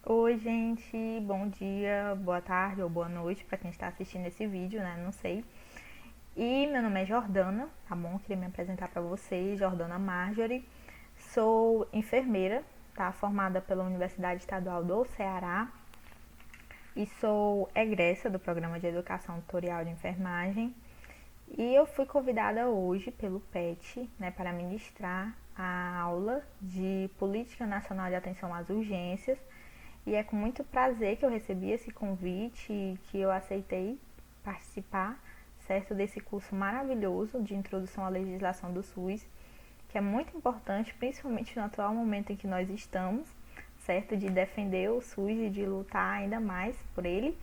Oi, gente, bom dia, boa tarde ou boa noite para quem está assistindo esse vídeo, né? Não sei. E meu nome é Jordana, tá bom? Queria me apresentar para vocês, Jordana Marjorie. Sou enfermeira, tá? Formada pela Universidade Estadual do Ceará e sou egressa do Programa de Educação Tutorial de Enfermagem. E eu fui convidada hoje pelo PET, né, para ministrar a aula de Política Nacional de Atenção às Urgências. E é com muito prazer que eu recebi esse convite e que eu aceitei participar, certo, desse curso maravilhoso de introdução à legislação do SUS, que é muito importante, principalmente no atual momento em que nós estamos, certo, de defender o SUS e de lutar ainda mais por ele,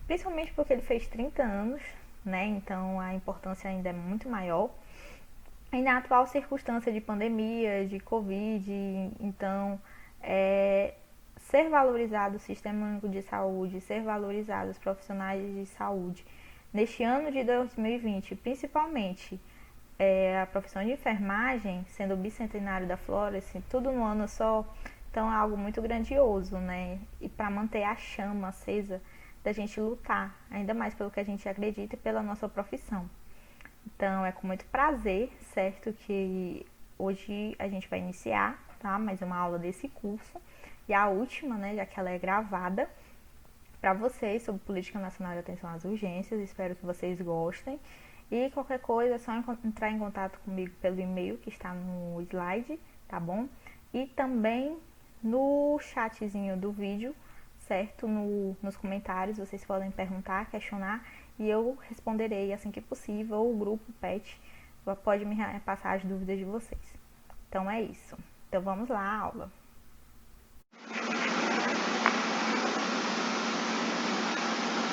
principalmente porque ele fez 30 anos, né? Então a importância ainda é muito maior. E na atual circunstância de pandemia, de Covid, então ser valorizado o Sistema Único de Saúde, ser valorizado os profissionais de saúde neste ano de 2020, principalmente a profissão de enfermagem, sendo o bicentenário da Florence, tudo no ano só, então é algo muito grandioso, né? E para manter a chama acesa da gente lutar, ainda mais pelo que a gente acredita e pela nossa profissão. Então é com muito prazer, certo, que hoje a gente vai iniciar, tá? Mais uma aula desse curso. E a última, né, já que ela é gravada, para vocês sobre Política Nacional de Atenção às Urgências. Espero que vocês gostem. E qualquer coisa é só entrar em contato comigo pelo e-mail que está no slide, tá bom? E também no chatzinho do vídeo, certo? Nos comentários vocês podem perguntar, questionar e eu responderei assim que possível. Ou o grupo PET pode me passar as dúvidas de vocês. Então é isso. Então vamos lá, a aula.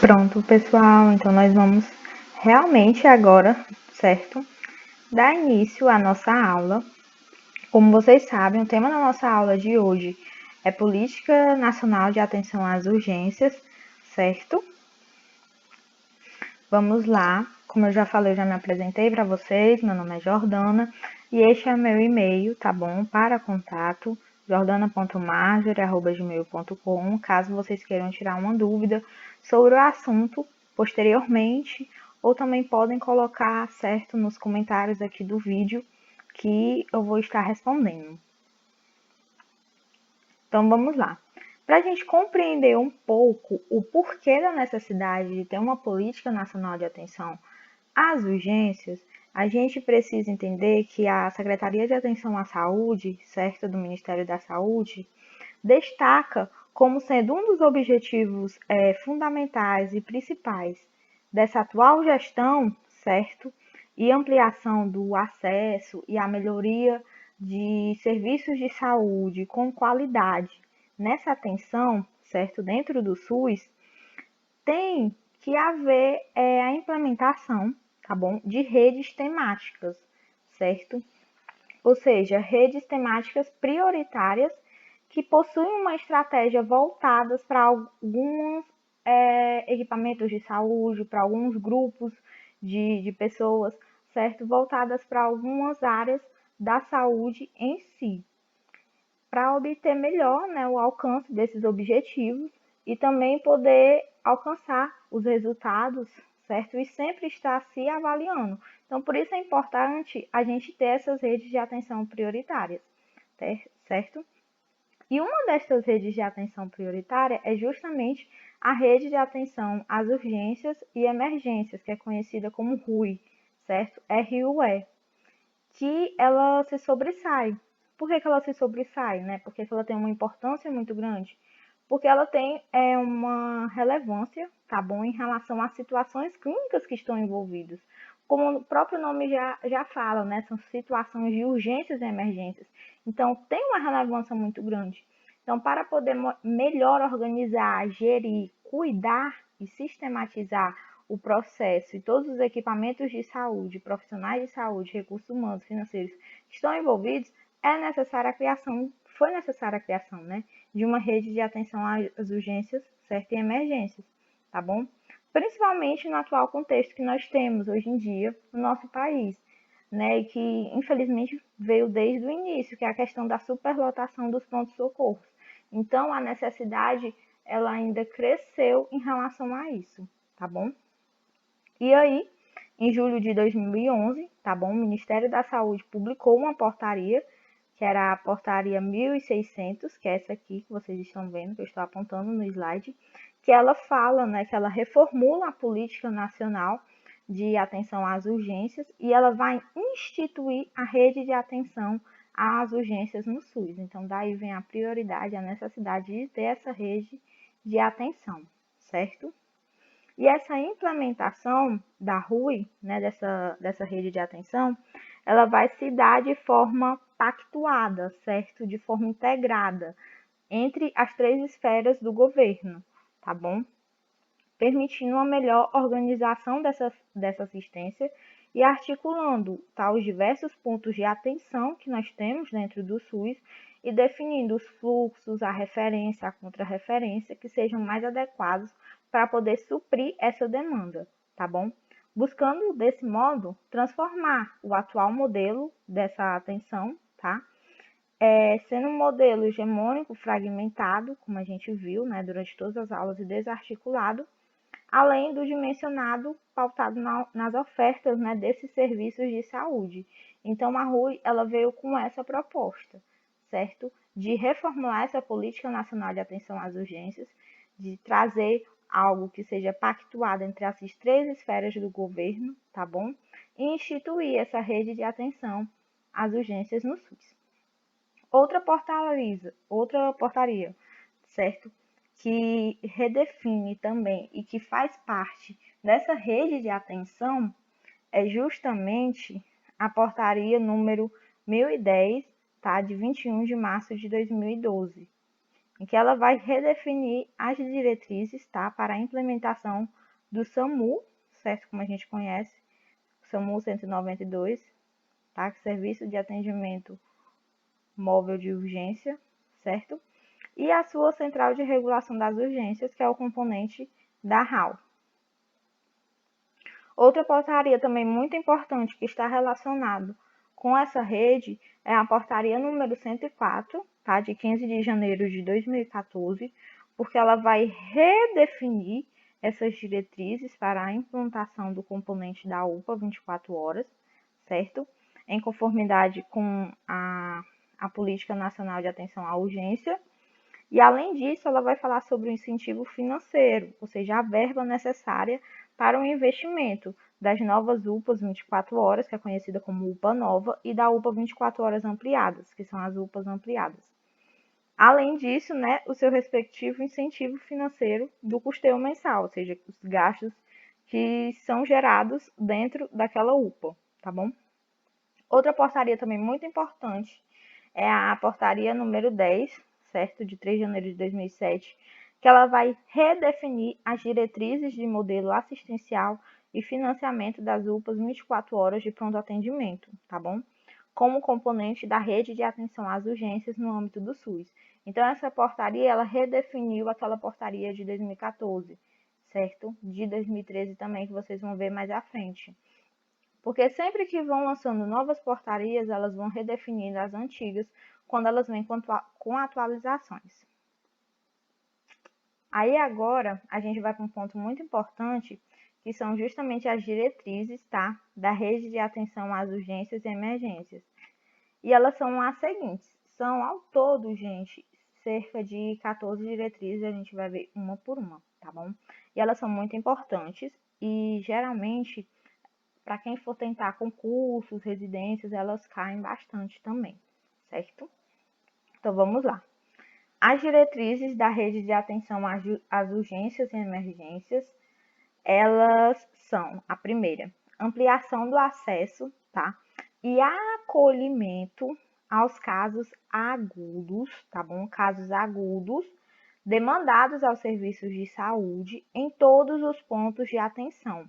Pronto, pessoal. Então nós vamos realmente agora, certo? Dar início à nossa aula. Como vocês sabem, o tema da nossa aula de hoje é Política Nacional de Atenção às Urgências, certo? Vamos lá. Como eu já falei, eu já me apresentei para vocês. Meu nome é Jordana e este é meu e-mail, tá bom? Para contato jordana.marjorie@gmail.com, caso vocês queiram tirar uma dúvida sobre o assunto posteriormente, ou também podem colocar, certo, nos comentários aqui do vídeo que eu vou estar respondendo. Então vamos lá. Para a gente compreender um pouco o porquê da necessidade de ter uma política nacional de atenção às urgências, a gente precisa entender que a Secretaria de Atenção à Saúde, certo, do Ministério da Saúde, destaca como sendo um dos objetivos fundamentais e principais dessa atual gestão, certo, e ampliação do acesso e a melhoria de serviços de saúde com qualidade nessa atenção, certo, dentro do SUS, tem que haver a implementação, tá bom, de redes temáticas, certo? Ou seja, redes temáticas prioritárias que possuem uma estratégia voltadas para alguns equipamentos de saúde, para alguns grupos de pessoas, certo? Voltadas para algumas áreas da saúde em si, para obter melhor, né, o alcance desses objetivos e também poder alcançar os resultados, certo? E sempre estar se avaliando. Então, por isso é importante a gente ter essas redes de atenção prioritárias, certo? E uma destas redes de atenção prioritária é justamente a rede de atenção às urgências e emergências, que é conhecida como RUE, certo? RUE, que ela se sobressai. Por que ela se sobressai, né? Porque ela tem uma importância muito grande. Porque ela tem uma relevância, tá bom, em relação às situações clínicas que estão envolvidas. Como o próprio nome já fala, né? São situações de urgências e emergências. Então, tem uma relevância muito grande. Então, para poder melhor organizar, gerir, cuidar e sistematizar o processo e todos os equipamentos de saúde, profissionais de saúde, recursos humanos, financeiros que estão envolvidos, foi necessária a criação, né, de uma rede de atenção às urgências, certo, e emergências, tá bom? Principalmente no atual contexto que nós temos hoje em dia no nosso país, né, e que infelizmente veio desde o início, que é a questão da superlotação dos prontos-socorros. Então, a necessidade, ela ainda cresceu em relação a isso, tá bom? E aí, em julho de 2011, tá bom? O Ministério da Saúde publicou uma portaria, que era a portaria 1600, que é essa aqui que vocês estão vendo, que eu estou apontando no slide, que ela fala, né, que ela reformula a política nacional de atenção às urgências e ela vai instituir a rede de atenção às urgências no SUS. Então, daí vem a prioridade, a necessidade de ter essa rede de atenção, certo? E essa implementação da RUI, né, dessa rede de atenção, ela vai se dar de forma pactuada, certo? De forma integrada entre as três esferas do governo, tá bom? Permitindo uma melhor organização dessa assistência e articulando tá, os diversos pontos de atenção que nós temos dentro do SUS e definindo os fluxos, a referência, a contrarreferência que sejam mais adequados para poder suprir essa demanda, tá bom? Buscando, desse modo, transformar o atual modelo dessa atenção, tá? Sendo um modelo hegemônico, fragmentado, como a gente viu, né, durante todas as aulas, e desarticulado, além do dimensionado pautado nas ofertas, né, desses serviços de saúde. Então, a RUI ela veio com essa proposta, certo? De reformular essa política nacional de atenção às urgências, de trazer algo que seja pactuado entre essas três esferas do governo, tá bom? E instituir essa rede de atenção às urgências no SUS. Outra portaria, certo? Que redefine também e que faz parte dessa rede de atenção é justamente a portaria número 1010, tá? De 21 de março de 2012, em que ela vai redefinir as diretrizes, tá? Para a implementação do SAMU, certo? Como a gente conhece, SAMU 192, tá? Serviço de Atendimento Móvel de Urgência, certo? E a sua Central de Regulação das Urgências, que é o componente da RAU. Outra portaria também muito importante que está relacionado com essa rede é a portaria número 104, tá? De 15 de janeiro de 2014, porque ela vai redefinir essas diretrizes para a implantação do componente da UPA 24 horas, certo? Em conformidade com a Política Nacional de Atenção à Urgência. E, além disso, ela vai falar sobre o incentivo financeiro, ou seja, a verba necessária para o investimento das novas UPAs 24 horas, que é conhecida como UPA Nova, e da UPA 24 horas ampliadas, que são as UPAs ampliadas. Além disso, né, o seu respectivo incentivo financeiro do custeio mensal, ou seja, os gastos que são gerados dentro daquela UPA, tá bom? Outra portaria também muito importante é a portaria número 10, certo? De 3 de janeiro de 2007, que ela vai redefinir as diretrizes de modelo assistencial e financiamento das UPAs 24 horas de pronto atendimento, tá bom? Como componente da rede de atenção às urgências no âmbito do SUS. Então, essa portaria, ela redefiniu aquela portaria de 2014, certo? De 2013 também, que vocês vão ver mais à frente. Porque sempre que vão lançando novas portarias, elas vão redefinindo as antigas quando elas vêm com atualizações. Aí agora a gente vai para um ponto muito importante, que são justamente as diretrizes, tá? Da rede de atenção às urgências e emergências. E elas são as seguintes. São ao todo, gente, cerca de 14 diretrizes, a gente vai ver uma por uma, tá bom? E elas são muito importantes e geralmente para quem for tentar concursos, residências, elas caem bastante também, certo? Então vamos lá. As diretrizes da rede de atenção às urgências e emergências, elas são, a primeira, ampliação do acesso, tá? E acolhimento aos casos agudos, tá bom? Casos agudos demandados aos serviços de saúde em todos os pontos de atenção,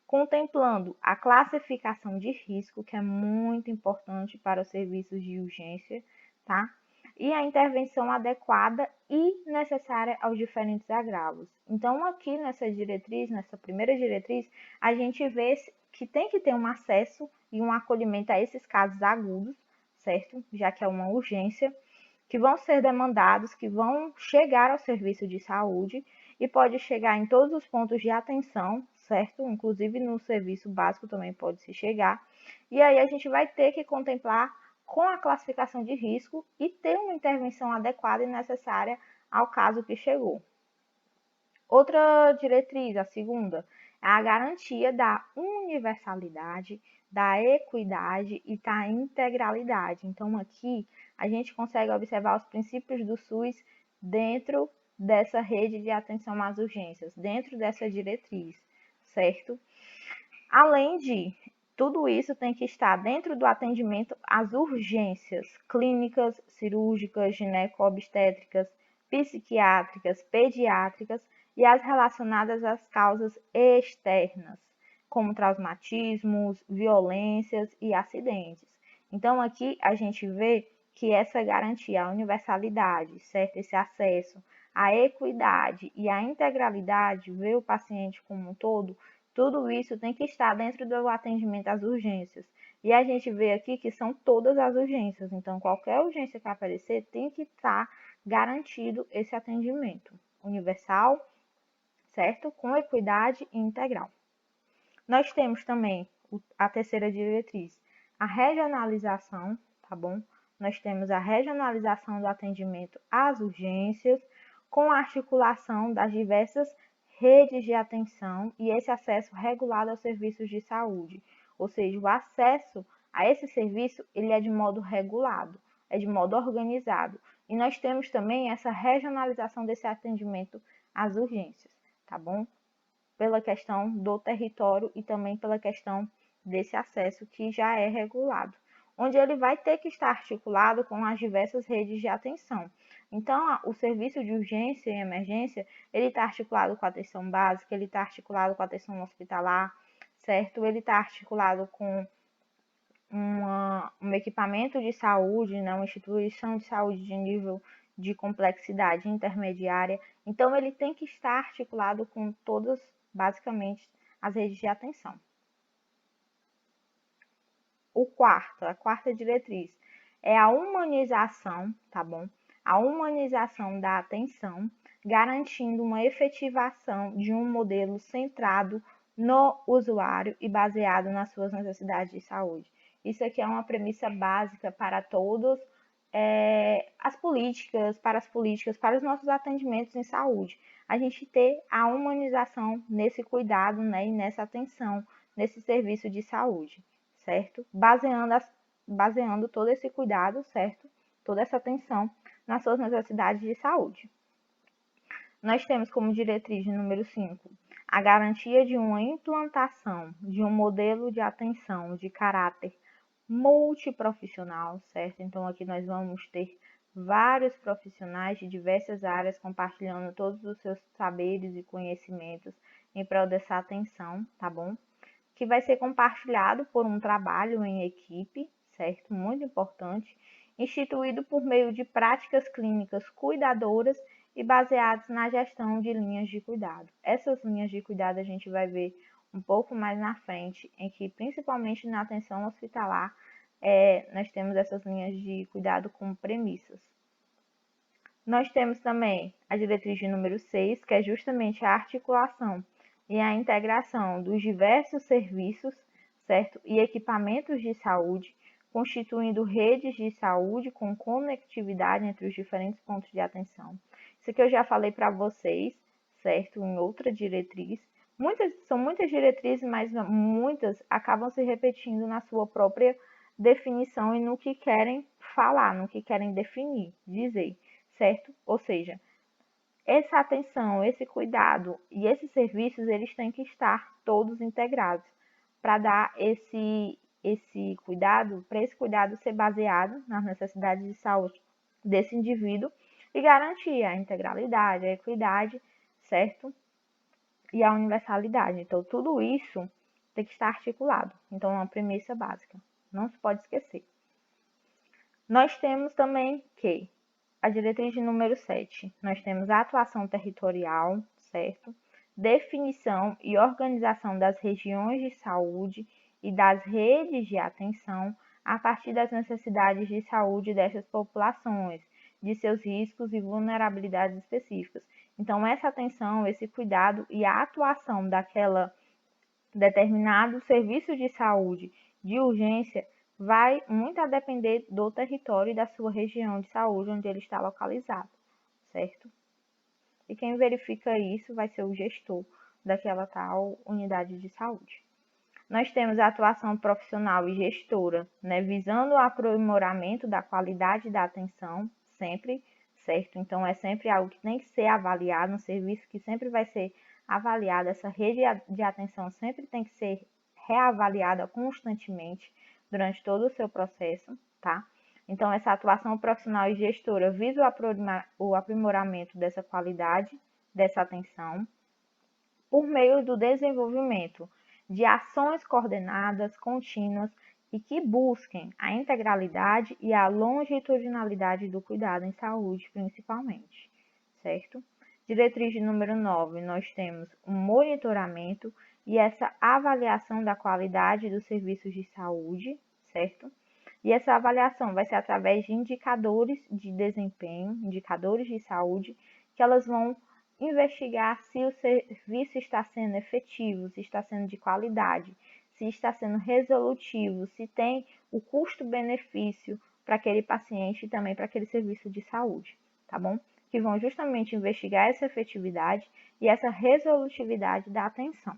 contemplando a classificação de risco, que é muito importante para os serviços de urgência, tá? E a intervenção adequada e necessária aos diferentes agravos. Então, aqui nessa diretriz, nessa primeira diretriz, a gente vê que tem que ter um acesso e um acolhimento a esses casos agudos, certo? Já que é uma urgência. que vão ser demandados, que vão chegar ao serviço de saúde e pode chegar em todos os pontos de atenção, certo? Inclusive no serviço básico também pode se chegar. E aí a gente vai ter que contemplar com a classificação de risco e ter uma intervenção adequada e necessária ao caso que chegou. Outra diretriz, a segunda, é a garantia da universalidade, da equidade e da integralidade. Então, aqui a gente consegue observar os princípios do SUS dentro dessa rede de atenção às urgências, dentro dessa diretriz, certo? Além de tudo isso tem que estar dentro do atendimento às urgências clínicas, cirúrgicas, gineco-obstétricas, psiquiátricas, pediátricas e as relacionadas às causas externas, como traumatismos, violências e acidentes. Então, aqui a gente vê que essa garantia, a universalidade, certo? Esse acesso, a equidade e a integralidade, ver o paciente como um todo, tudo isso tem que estar dentro do atendimento às urgências. E a gente vê aqui que são todas as urgências. Então, qualquer urgência que aparecer tem que estar garantido esse atendimento universal, certo? Com equidade e integral. Nós temos também a terceira diretriz, a regionalização, tá bom? Nós temos a regionalização do atendimento às urgências, com a articulação das diversas redes de atenção e esse acesso regulado aos serviços de saúde. Ou seja, o acesso a esse serviço, ele é de modo regulado, é de modo organizado. E nós temos também essa regionalização desse atendimento às urgências, tá bom? Pela questão do território e também pela questão desse acesso que já é regulado, onde ele vai ter que estar articulado com as diversas redes de atenção. Então, o serviço de urgência e emergência, ele está articulado com a atenção básica, ele está articulado com a atenção hospitalar, certo? Ele está articulado com um equipamento de saúde, né? Uma instituição de saúde de nível de complexidade intermediária. Então, ele tem que estar articulado com todas, basicamente, as redes de atenção. A quarta diretriz é a humanização, tá bom? A humanização da atenção, garantindo uma efetivação de um modelo centrado no usuário e baseado nas suas necessidades de saúde. Isso aqui é uma premissa básica para todos as políticas, para os nossos atendimentos em saúde. A gente ter a humanização nesse cuidado, né, e nessa atenção, nesse serviço de saúde, certo? Baseando todo esse cuidado, certo? Toda essa atenção nas suas necessidades de saúde. Nós temos como diretriz número 5 a garantia de uma implantação de um modelo de atenção de caráter multiprofissional, certo? Então, aqui nós vamos ter vários profissionais de diversas áreas compartilhando todos os seus saberes e conhecimentos em prol dessa atenção, tá bom? Que vai ser compartilhado por um trabalho em equipe, certo? Muito importante, instituído por meio de práticas clínicas cuidadoras e baseados na gestão de linhas de cuidado. Essas linhas de cuidado a gente vai ver um pouco mais na frente, em que principalmente na atenção hospitalar, nós temos essas linhas de cuidado como premissas. Nós temos também a diretriz de número 6, que é justamente a articulação e a integração dos diversos serviços, certo? E equipamentos de saúde, constituindo redes de saúde com conectividade entre os diferentes pontos de atenção. Isso aqui eu já falei para vocês, certo? Em outra diretriz. São muitas diretrizes, mas muitas acabam se repetindo na sua própria definição e no que querem falar, no que querem definir, dizer, certo? Ou seja, essa atenção, esse cuidado e esses serviços, eles têm que estar todos integrados para dar esse cuidado, para esse cuidado ser baseado nas necessidades de saúde desse indivíduo e garantir a integralidade, a equidade, certo? E a universalidade. Então, tudo isso tem que estar articulado. Então, é uma premissa básica. Não se pode esquecer. Nós temos também que a diretriz de número 7, nós temos a atuação territorial, certo? Definição e organização das regiões de saúde e das redes de atenção a partir das necessidades de saúde dessas populações, de seus riscos e vulnerabilidades específicas. Então, essa atenção, esse cuidado e a atuação daquela determinado serviço de saúde de urgência vai muito a depender do território e da sua região de saúde onde ele está localizado, certo? E quem verifica isso vai ser o gestor daquela tal unidade de saúde. Nós temos a atuação profissional e gestora, né, visando o aprimoramento da qualidade da atenção, sempre, certo? Então, é sempre algo que tem que ser avaliado, um serviço que sempre vai ser avaliado, essa rede de atenção sempre tem que ser reavaliada constantemente durante todo o seu processo, tá? Então, essa atuação profissional e gestora visa o aprimoramento dessa qualidade, dessa atenção, por meio do desenvolvimento de ações coordenadas, contínuas e que busquem a integralidade e a longitudinalidade do cuidado em saúde, principalmente, certo? Diretriz de número 9, nós temos um monitoramento e essa avaliação da qualidade dos serviços de saúde, certo? E essa avaliação vai ser através de indicadores de desempenho, indicadores de saúde, que elas vão investigar se o serviço está sendo efetivo, se está sendo de qualidade, se está sendo resolutivo, se tem o custo-benefício para aquele paciente e também para aquele serviço de saúde, tá bom? Que vão justamente investigar essa efetividade e essa resolutividade da atenção.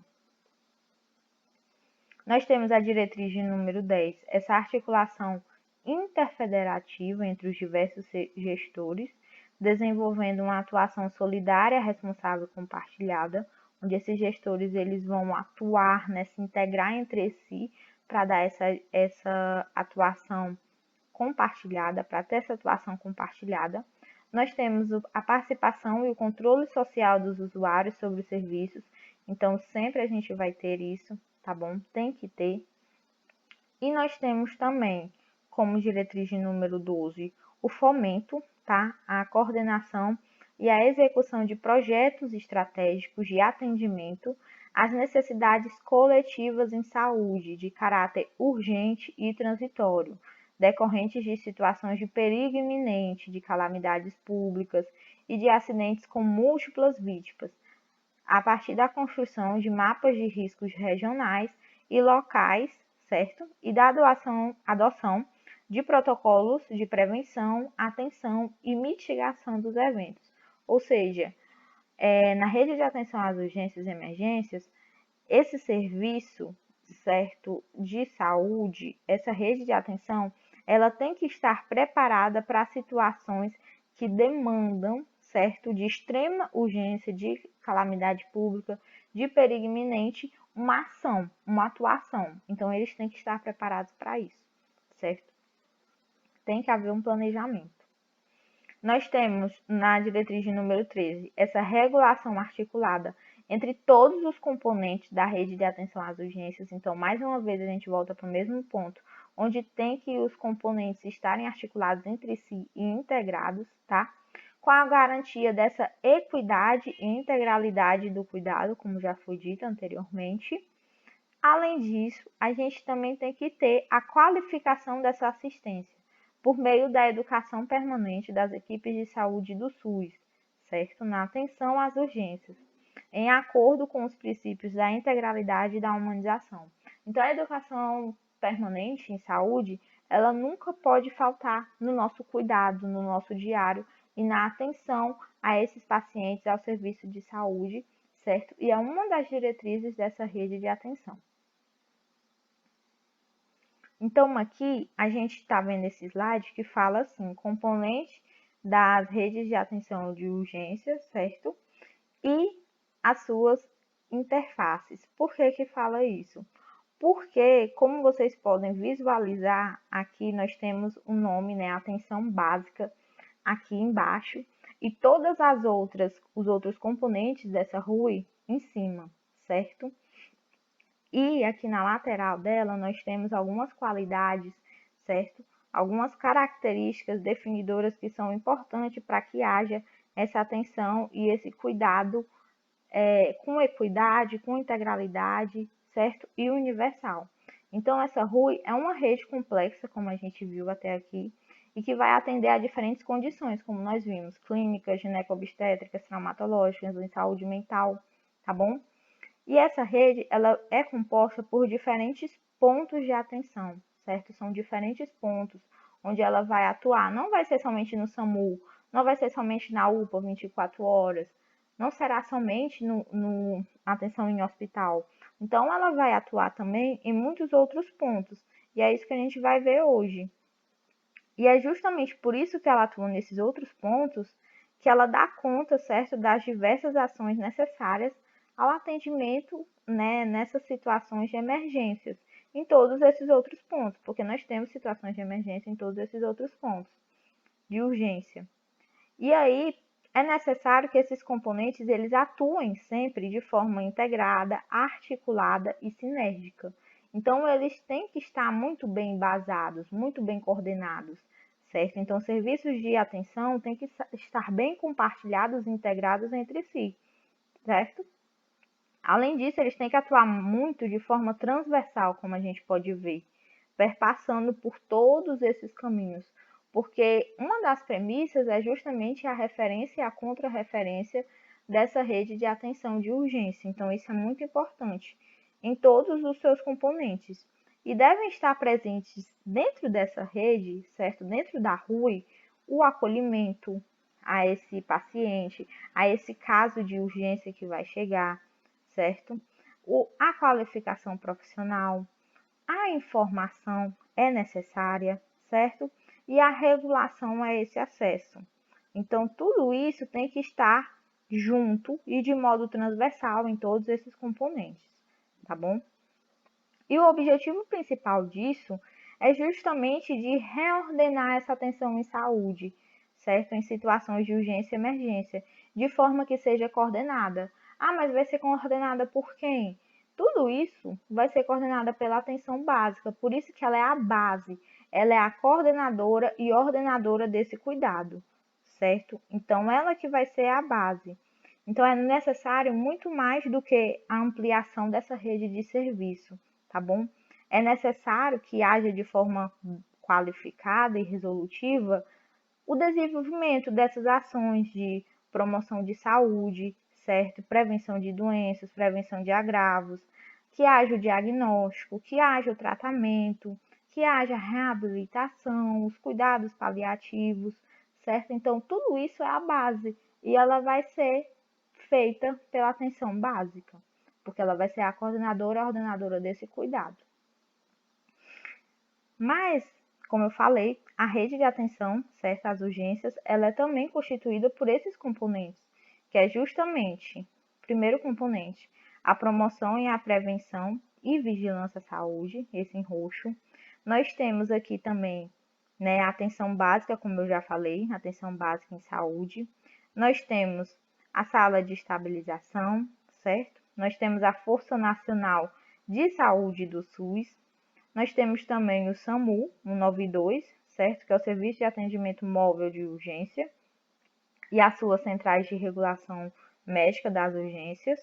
Nós temos a diretriz de número 10, essa articulação interfederativa entre os diversos gestores, desenvolvendo uma atuação solidária, responsável e compartilhada, onde esses gestores eles vão atuar, né, se integrar entre si para dar essa atuação compartilhada, para ter essa atuação compartilhada. Nós temos a participação e o controle social dos usuários sobre os serviços, então sempre a gente vai ter isso, tá bom? Tem que ter. E nós temos também, como diretriz de número 12, o fomento, tá? A coordenação e a execução de projetos estratégicos de atendimento às necessidades coletivas em saúde, de caráter urgente e transitório, decorrentes de situações de perigo iminente, de calamidades públicas e de acidentes com múltiplas vítimas, a partir da construção de mapas de riscos regionais e locais, certo? E da adoção de protocolos de prevenção, atenção e mitigação dos eventos. Ou seja, na rede de atenção às urgências e emergências, esse serviço, certo, de saúde, essa rede de atenção, ela tem que estar preparada para situações que demandam, certo, de extrema urgência, de calamidade pública, de perigo iminente, uma ação, uma atuação. Então, eles têm que estar preparados para isso, certo? Tem que haver um planejamento. Nós temos, na diretriz de número 13, essa regulação articulada entre todos os componentes da rede de atenção às urgências. Então, mais uma vez, a gente volta para o mesmo ponto, onde tem que os componentes estarem articulados entre si e integrados, tá? Com a garantia dessa equidade e integralidade do cuidado, como já foi dito anteriormente. Além disso, a gente também tem que ter a qualificação dessa assistência por meio da educação permanente das equipes de saúde do SUS, certo? Na atenção às urgências, em acordo com os princípios da integralidade e da humanização. Então, a educação permanente em saúde, ela nunca pode faltar no nosso cuidado, no nosso diário e na atenção a esses pacientes ao serviço de saúde, certo? E é uma das diretrizes dessa rede de atenção. Então, aqui a gente está vendo esse slide que fala assim, componente das redes de atenção de urgência, certo? E as suas interfaces. Por que que fala isso? Porque, como vocês podem visualizar, aqui nós temos o nome, né, atenção básica, aqui embaixo, e todas os outros componentes dessa RUI em cima, certo? E aqui na lateral dela nós temos algumas qualidades, certo? Algumas características definidoras que são importantes para que haja essa atenção e esse cuidado com equidade, com integralidade, certo? E universal. Então, essa RUI é uma rede complexa, como a gente viu até aqui, e que vai atender a diferentes condições, como nós vimos, clínicas, ginecobstétricas, traumatológicas, em saúde mental, tá bom? E essa rede, ela é composta por diferentes pontos de atenção, certo? São diferentes pontos onde ela vai atuar. Não vai ser somente no SAMU, não vai ser somente na UPA 24 horas, não será somente no atenção em hospital. Então, ela vai atuar também em muitos outros pontos. E é isso que a gente vai ver hoje. E é justamente por isso que ela atua nesses outros pontos que ela dá conta, certo, das diversas ações necessárias ao atendimento, né, nessas situações de emergências, em todos esses outros pontos, porque nós temos situações de emergência em todos esses outros pontos de urgência. E aí é necessário que esses componentes eles atuem sempre de forma integrada, articulada e sinérgica. Então eles têm que estar muito bem embasados, muito bem coordenados, certo? Então serviços de atenção têm que estar bem compartilhados e integrados entre si, certo? Além disso, eles têm que atuar muito de forma transversal, como a gente pode ver, perpassando por todos esses caminhos, porque uma das premissas é justamente a referência e a contrarreferência dessa rede de atenção de urgência. Então, isso é muito importante em todos os seus componentes. E devem estar presentes dentro dessa rede, certo? Dentro da RUI, o acolhimento a esse paciente, a esse caso de urgência que vai chegar, certo? A qualificação profissional, a informação é necessária, certo? E a regulação a esse acesso. Então, tudo isso tem que estar junto e de modo transversal em todos esses componentes, tá bom? E o objetivo principal disso é justamente de reordenar essa atenção em saúde, certo? Em situações de urgência e emergência, de forma que seja coordenada. Ah, mas vai ser coordenada por quem? Tudo isso vai ser coordenada pela atenção básica, por isso que ela é a base, ela é a coordenadora e ordenadora desse cuidado, certo? Então, ela que vai ser a base. Então, é necessário muito mais do que a ampliação dessa rede de serviço, tá bom? É necessário que haja de forma qualificada e resolutiva o desenvolvimento dessas ações de promoção de saúde, certo? Prevenção de doenças, prevenção de agravos, que haja o diagnóstico, que haja o tratamento, que haja a reabilitação, os cuidados paliativos, certo? Então, tudo isso é a base e ela vai ser feita pela atenção básica, porque ela vai ser a coordenadora e a ordenadora desse cuidado. Mas, como eu falei, a rede de atenção, certo, às urgências, ela é também constituída por esses componentes, que é justamente, primeiro componente, a promoção e a prevenção e vigilância à saúde, esse em roxo. Nós temos aqui também, né, a atenção básica, como eu já falei, atenção básica em saúde. Nós temos a sala de estabilização, certo? Nós temos a Força Nacional de Saúde do SUS. Nós temos também o SAMU 192, certo? Que é o Serviço de Atendimento Móvel de Urgência, e as suas centrais de regulação médica das urgências.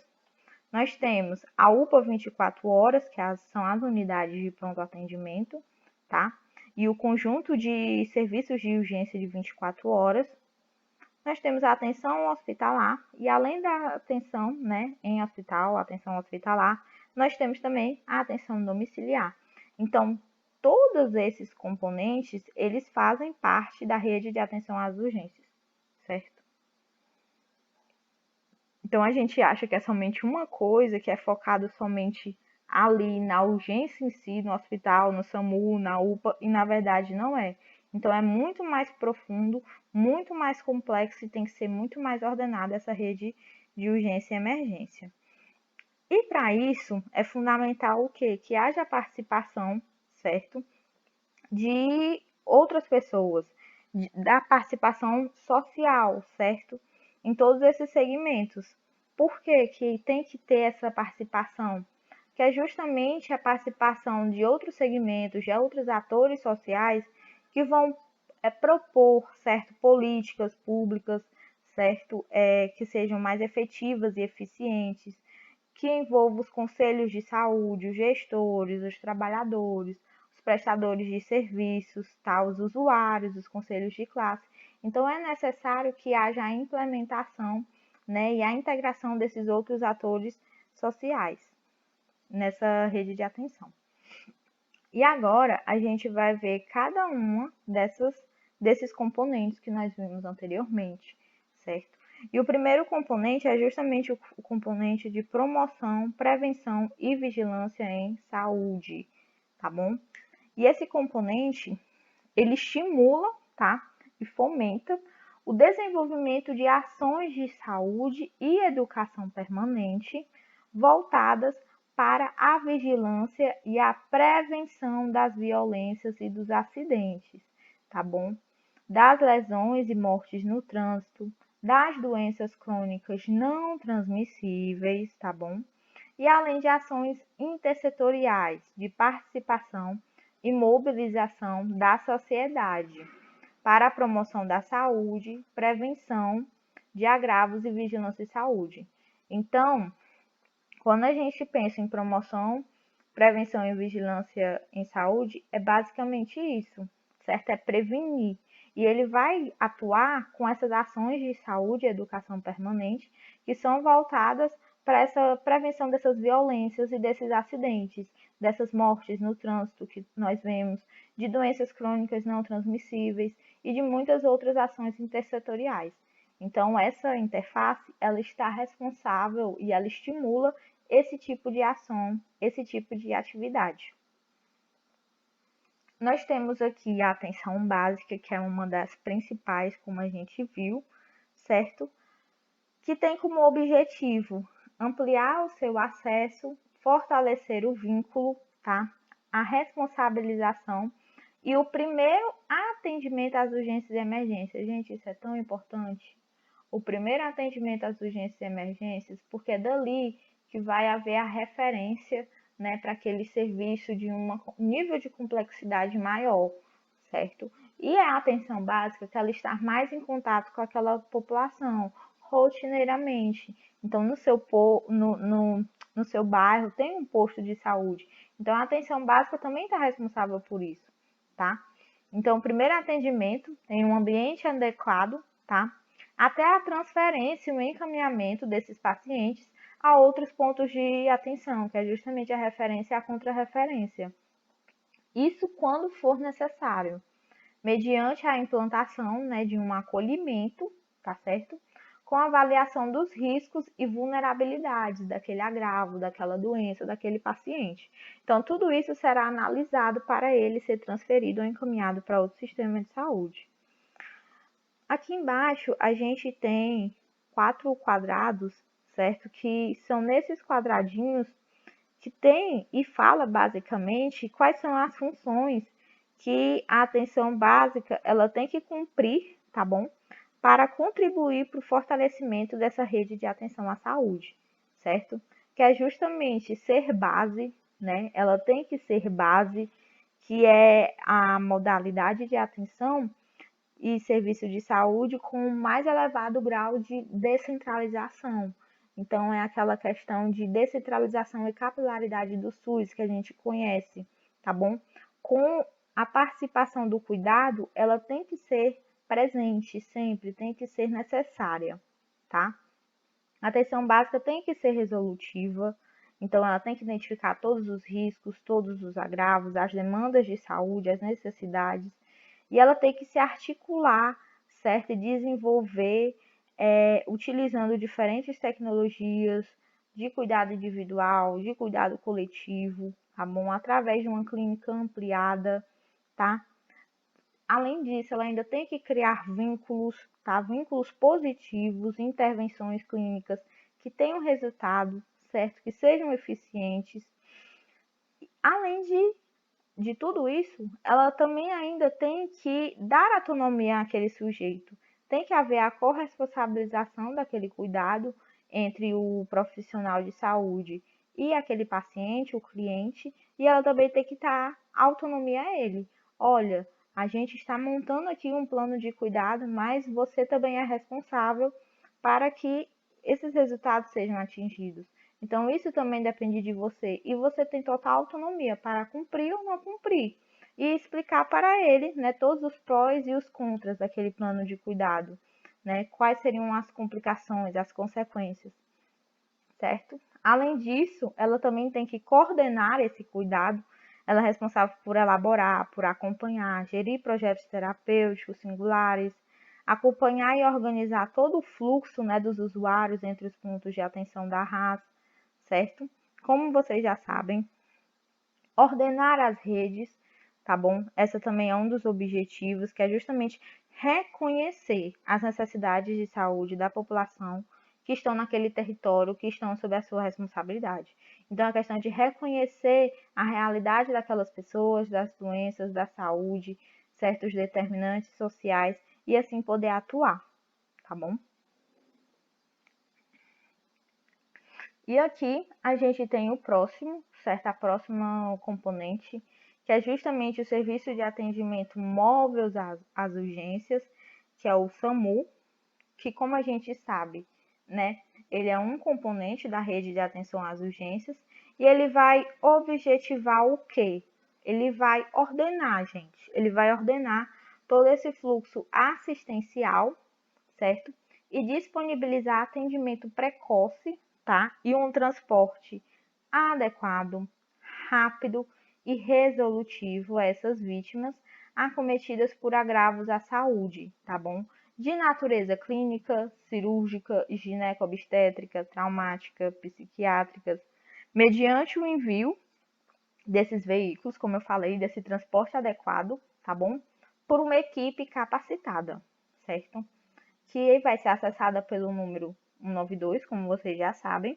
Nós temos a UPA 24 horas, que são as unidades de pronto atendimento, tá? E o conjunto de serviços de urgência de 24 horas. Nós temos a atenção hospitalar, e além da atenção, né, em hospital, atenção hospitalar, nós temos também a atenção domiciliar. Então, todos esses componentes, eles fazem parte da rede de atenção às urgências, certo? Então, a gente acha que é somente uma coisa, que é focado somente ali na urgência em si, no hospital, no SAMU, na UPA, e na verdade não é. Então, é muito mais profundo, muito mais complexo e tem que ser muito mais ordenada essa rede de urgência e emergência. E para isso, é fundamental o quê? Que haja participação, certo? De outras pessoas, da participação social, certo? Em todos esses segmentos. Por que tem que ter essa participação? Que é justamente a participação de outros segmentos, de outros atores sociais que vão propor, certo, políticas públicas, certo, que sejam mais efetivas e eficientes, que envolvam os conselhos de saúde, os gestores, os trabalhadores, os prestadores de serviços, tá? Os usuários, os conselhos de classe. Então, é necessário que haja a implementação, né, e a integração desses outros atores sociais nessa rede de atenção. E agora a gente vai ver cada uma desses componentes que nós vimos anteriormente, certo? E o primeiro componente é justamente o componente de promoção, prevenção e vigilância em saúde, tá bom? E esse componente, ele estimula, tá? E fomenta o desenvolvimento de ações de saúde e educação permanente voltadas para a vigilância e a prevenção das violências e dos acidentes, tá bom? Das lesões e mortes no trânsito, das doenças crônicas não transmissíveis, tá bom? E além de ações intersetoriais de participação e mobilização da sociedade para a promoção da saúde, prevenção de agravos e vigilância em saúde. Então, quando a gente pensa em promoção, prevenção e vigilância em saúde, é basicamente isso, certo? É prevenir. E ele vai atuar com essas ações de saúde e educação permanente que são voltadas para essa prevenção dessas violências e desses acidentes, dessas mortes no trânsito que nós vemos, de doenças crônicas não transmissíveis e de muitas outras ações intersetoriais. Então, essa interface, ela está responsável e ela estimula esse tipo de ação, esse tipo de atividade. Nós temos aqui a atenção básica, que é uma das principais, como a gente viu, certo? Que tem como objetivo ampliar o seu acesso, fortalecer o vínculo, tá? A responsabilização e o primeiro atendimento às urgências e emergências. Gente, isso é tão importante. O primeiro atendimento às urgências e emergências, porque é dali que vai haver a referência, né, para aquele serviço de um nível de complexidade maior, certo? E a atenção básica que ela está mais em contato com aquela população, rotineiramente. Então, no seu bairro tem um posto de saúde. Então, a atenção básica também está responsável por isso, tá? Então, o primeiro atendimento em um ambiente adequado, tá? Até a transferência e o encaminhamento desses pacientes a outros pontos de atenção, que é justamente a referência e a contrarreferência. Isso quando for necessário, mediante a implantação, né, de um acolhimento, tá certo? Com avaliação dos riscos e vulnerabilidades daquele agravo, daquela doença, daquele paciente. Então, tudo isso será analisado para ele ser transferido ou encaminhado para outro sistema de saúde. Aqui embaixo a gente tem 4 quadrados, certo? Que são nesses quadradinhos que tem e fala basicamente quais são as funções que a atenção básica ela tem que cumprir, tá bom? Para contribuir para o fortalecimento dessa rede de atenção à saúde, certo? Que é justamente ser base, né? Ela tem que ser base, que é a modalidade de atenção e serviço de saúde com mais elevado grau de descentralização. Então, é aquela questão de descentralização e capilaridade do SUS que a gente conhece, tá bom? Com a participação do cuidado, ela tem que ser presente sempre, tem que ser necessária, tá? A atenção básica tem que ser resolutiva, então ela tem que identificar todos os riscos, todos os agravos, as demandas de saúde, as necessidades, e ela tem que se articular, certo? E desenvolver, utilizando diferentes tecnologias de cuidado individual, de cuidado coletivo, tá bom? Através de uma clínica ampliada, tá? Além disso, ela ainda tem que criar vínculos, tá? Vínculos positivos, intervenções clínicas que tenham resultado, certo? Que sejam eficientes. Além de tudo isso, ela também ainda tem que dar autonomia àquele sujeito. Tem que haver a corresponsabilização daquele cuidado entre o profissional de saúde e aquele paciente, o cliente, e ela também tem que dar autonomia a ele. Olha, a gente está montando aqui um plano de cuidado, mas você também é responsável para que esses resultados sejam atingidos. Então, isso também depende de você. E você tem total autonomia para cumprir ou não cumprir. e explicar para ele, né, todos os prós e os contras daquele plano de cuidado, né, quais seriam as complicações, as consequências, certo? Além disso, ela também tem que coordenar esse cuidado, ela é responsável por elaborar, por acompanhar, gerir projetos terapêuticos singulares, acompanhar e organizar todo o fluxo, né, dos usuários entre os pontos de atenção da RAS, certo? Como vocês já sabem, ordenar as redes, tá bom? Essa também é um dos objetivos, que é justamente reconhecer as necessidades de saúde da população que estão naquele território, que estão sob a sua responsabilidade. Então, a questão de reconhecer a realidade daquelas pessoas, das doenças, da saúde, certos determinantes sociais, e assim poder atuar, tá bom? E aqui a gente tem o próximo, certo? A próxima componente, que é justamente o Serviço de Atendimento Móvel às Urgências, que é o SAMU, que, como a gente sabe, né, ele é um componente da rede de atenção às urgências, e ele vai objetivar o quê? Ele vai ordenar, gente, ele vai ordenar todo esse fluxo assistencial, certo? E disponibilizar atendimento precoce, tá? E um transporte adequado, rápido e resolutivo a essas vítimas acometidas por agravos à saúde, tá bom? De natureza clínica, cirúrgica, gineco-obstétrica, traumática, psiquiátricas, mediante o envio desses veículos, como eu falei, desse transporte adequado, tá bom? Por uma equipe capacitada, certo? Que vai ser acessada pelo número 192, como vocês já sabem,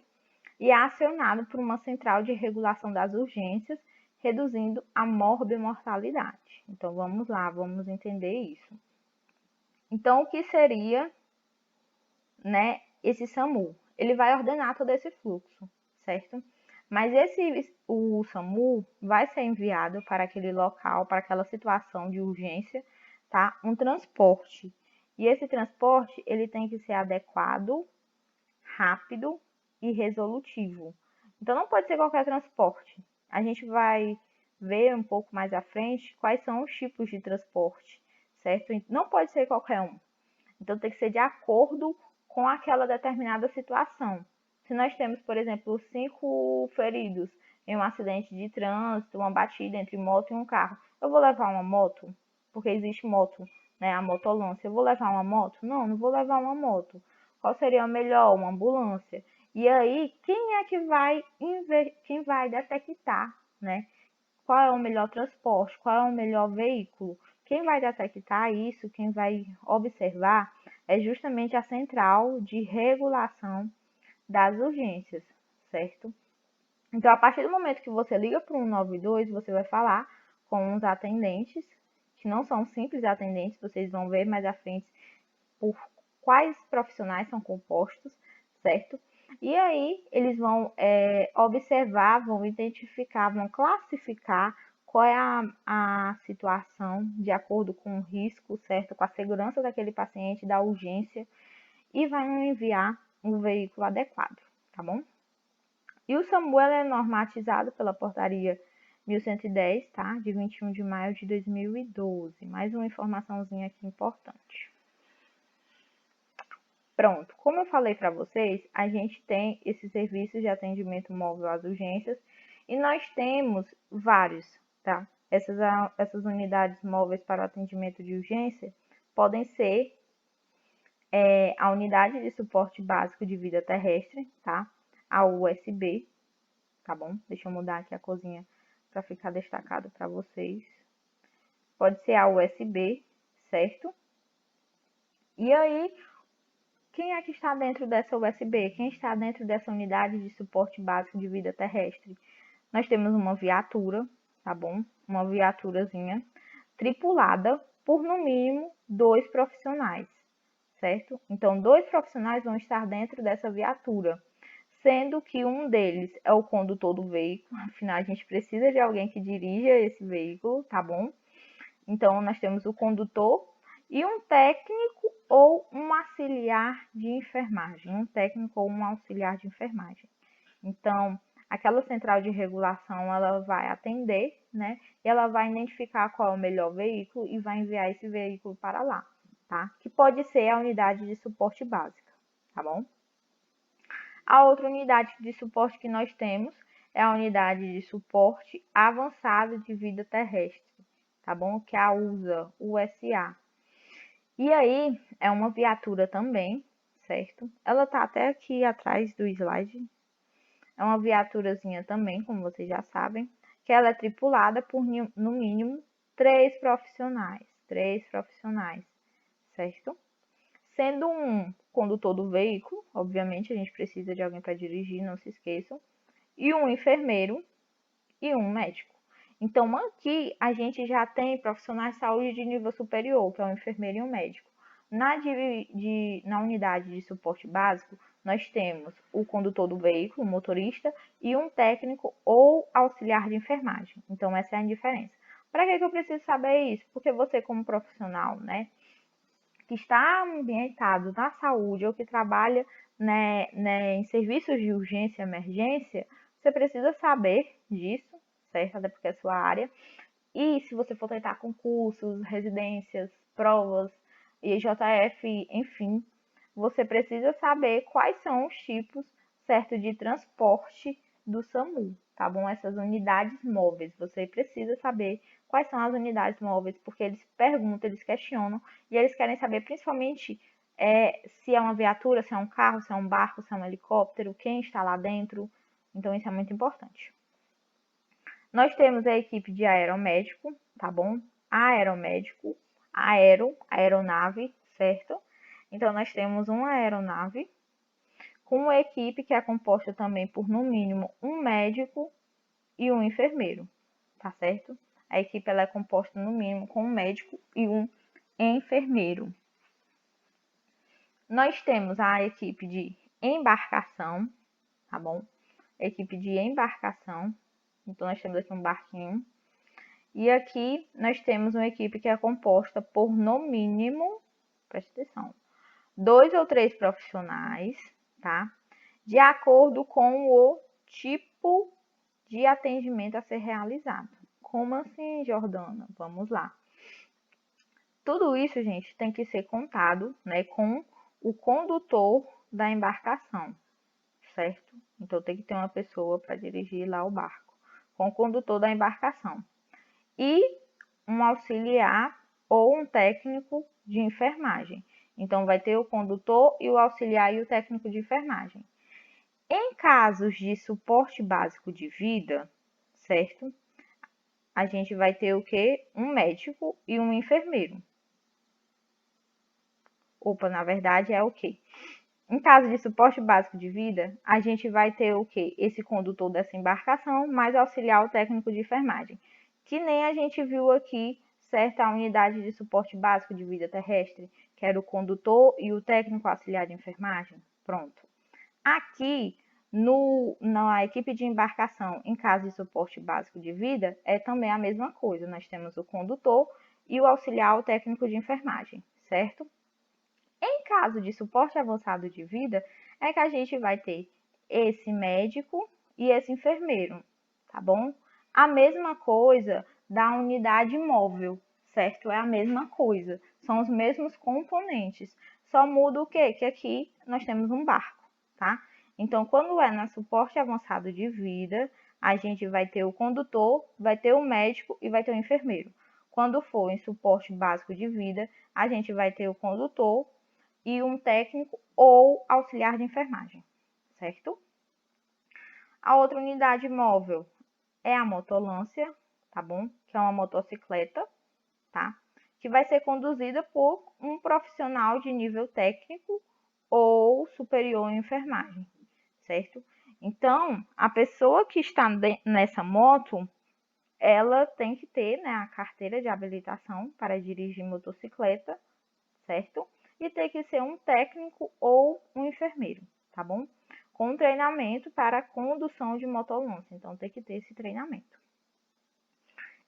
e é acionado por uma central de regulação das urgências, reduzindo a morbimortalidade. Então, vamos lá, vamos entender isso. Então, o que seria, né, esse SAMU? Ele vai ordenar todo esse fluxo, certo? Mas o SAMU vai ser enviado para aquele local, para aquela situação de urgência, tá? Um transporte. E esse transporte, ele tem que ser adequado, rápido e resolutivo. Então, não pode ser qualquer transporte. A gente vai ver um pouco mais à frente quais são os tipos de transporte, certo? Não pode ser qualquer um. Então, tem que ser de acordo com aquela determinada situação. Se nós temos, por exemplo, 5 feridos em um acidente de trânsito, uma batida entre moto e um carro, eu vou levar uma moto? Porque existe moto, né? A motolância. Eu vou levar uma moto? Não, não vou levar uma moto. Qual seria a melhor? Uma ambulância. E aí, quem é que quem vai detectar, né? Qual é o melhor transporte? Qual é o melhor veículo? Quem vai detectar isso, quem vai observar, é justamente a central de regulação das urgências, certo? Então, a partir do momento que você liga para o 192, você vai falar com os atendentes, que não são simples atendentes, vocês vão ver mais à frente por quais profissionais são compostos, certo? E aí eles vão observar, vão identificar, vão classificar qual é a situação de acordo com o risco, certo? Com a segurança daquele paciente, da urgência, e vai enviar um veículo adequado, tá bom? E o SAMU é normatizado pela portaria 1110, tá? De 21 de maio de 2012. Mais uma informaçãozinha aqui importante. Pronto, como eu falei para vocês, a gente tem esse serviço de atendimento móvel às urgências e nós temos vários, tá? Essas unidades móveis para o atendimento de urgência podem ser a unidade de suporte básico de vida terrestre, tá? A USB, tá bom? Deixa eu mudar aqui a corzinha para ficar destacado para vocês. Pode ser a USB, certo? E aí, quem é que está dentro dessa USB? Quem está dentro dessa unidade de suporte básico de vida terrestre? Nós temos uma viatura, tá bom? Uma viaturazinha tripulada por no mínimo 2 profissionais, certo? Então, 2 profissionais vão estar dentro dessa viatura, sendo que um deles é o condutor do veículo, afinal a gente precisa de alguém que dirija esse veículo, tá bom? Então, nós temos o condutor e um técnico ou um auxiliar de enfermagem. Um técnico ou um auxiliar de enfermagem. Então, aquela central de regulação, ela vai atender, né? E ela vai identificar qual é o melhor veículo e vai enviar esse veículo para lá, tá? Que pode ser a unidade de suporte básica, tá bom? A outra unidade de suporte que nós temos é a unidade de suporte avançado de vida terrestre, tá bom? Que é a USA. E aí, é uma viatura também, certo? Ela tá até aqui atrás do slide. É uma viaturazinha também, como vocês já sabem, que ela é tripulada por no mínimo 3 profissionais, certo? Sendo um condutor do veículo, obviamente a gente precisa de alguém para dirigir, não se esqueçam, e um enfermeiro e um médico. Então aqui a gente já tem profissionais de saúde de nível superior, que é um enfermeiro e um médico. Na unidade de suporte básico, nós temos o condutor do veículo, o motorista, e um técnico ou auxiliar de enfermagem. Então essa é a diferença. Para que eu preciso saber isso? Porque você como profissional, né, que está ambientado na saúde ou que trabalha em serviços de urgência e emergência, você precisa saber disso, certo? Até porque é sua área. E se você for tentar concursos, residências, provas, IJF, enfim, você precisa saber quais são os tipos, certo, de transporte do SAMU, tá bom? Essas unidades móveis, você precisa saber quais são as unidades móveis, porque eles perguntam, eles questionam, e eles querem saber principalmente se é uma viatura, se é um carro, se é um barco, se é um helicóptero, quem está lá dentro. Então, isso é muito importante. Nós temos a equipe de aeromédico, tá bom? Aeromédico, aeronave, certo? Então, nós temos uma aeronave com uma equipe que é composta também por, no mínimo, um médico e um enfermeiro, tá certo? A equipe ela é composta, no mínimo, com um médico e um enfermeiro. Nós temos a equipe de embarcação, tá bom? Equipe de embarcação. Então, nós temos aqui um barquinho. E aqui nós temos uma equipe que é composta por, no mínimo, preste atenção, 2 ou 3 profissionais, tá? De acordo com o tipo de atendimento a ser realizado. Como assim, Jordana? Vamos lá. Tudo isso, gente, tem que ser contado, né, com o condutor da embarcação, certo? Então, tem que ter uma pessoa para dirigir lá o barco, com o condutor da embarcação. E um auxiliar ou um técnico de enfermagem. Então, vai ter o condutor e o auxiliar e o técnico de enfermagem. Em casos de suporte básico de vida, certo? A gente vai ter o quê? Um médico e um enfermeiro. Opa, na verdade é o quê? Em caso de suporte básico de vida, a gente vai ter o quê? Esse condutor dessa embarcação, mais auxiliar o técnico de enfermagem. Que nem a gente viu aqui, certo? A unidade de suporte básico de vida terrestre, que era o condutor e o técnico auxiliar de enfermagem. Pronto. Aqui, na equipe de embarcação, em caso de suporte básico de vida, é também a mesma coisa. Nós temos o condutor e o auxiliar o técnico de enfermagem, certo? Em caso de suporte avançado de vida, é que a gente vai ter esse médico e esse enfermeiro, tá bom? A mesma coisa da unidade móvel, certo? É a mesma coisa, são os mesmos componentes. Só muda o quê? Que aqui nós temos um barco, tá? Então, quando é na suporte avançado de vida, a gente vai ter o condutor, vai ter o médico e vai ter o enfermeiro. Quando for em suporte básico de vida, a gente vai ter o condutor e um técnico ou auxiliar de enfermagem, certo? A outra unidade móvel é a motolância, tá bom? Que é uma motocicleta, tá? Que vai ser conduzida por um profissional de nível técnico ou superior em enfermagem, certo? Então, a pessoa que está nessa moto, ela tem que ter, né, a carteira de habilitação para dirigir motocicleta, certo? E tem que ser um técnico ou um enfermeiro, tá bom? Com treinamento para condução de motolância, então tem que ter esse treinamento.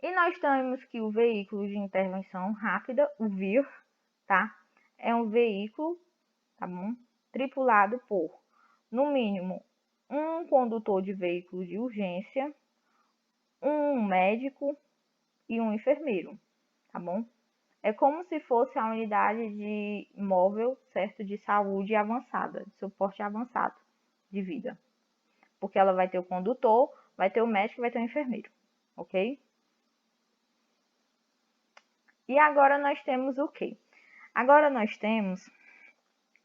E nós temos que o veículo de intervenção rápida, o VIR, tá? É um veículo, tá bom? Tripulado por, no mínimo, um condutor de veículo de urgência, um médico e um enfermeiro, tá bom? É como se fosse a unidade de móvel, certo, de saúde avançada, de suporte avançado de vida. Porque ela vai ter o condutor, vai ter o médico e vai ter o enfermeiro, ok? E agora nós temos o quê? Agora nós temos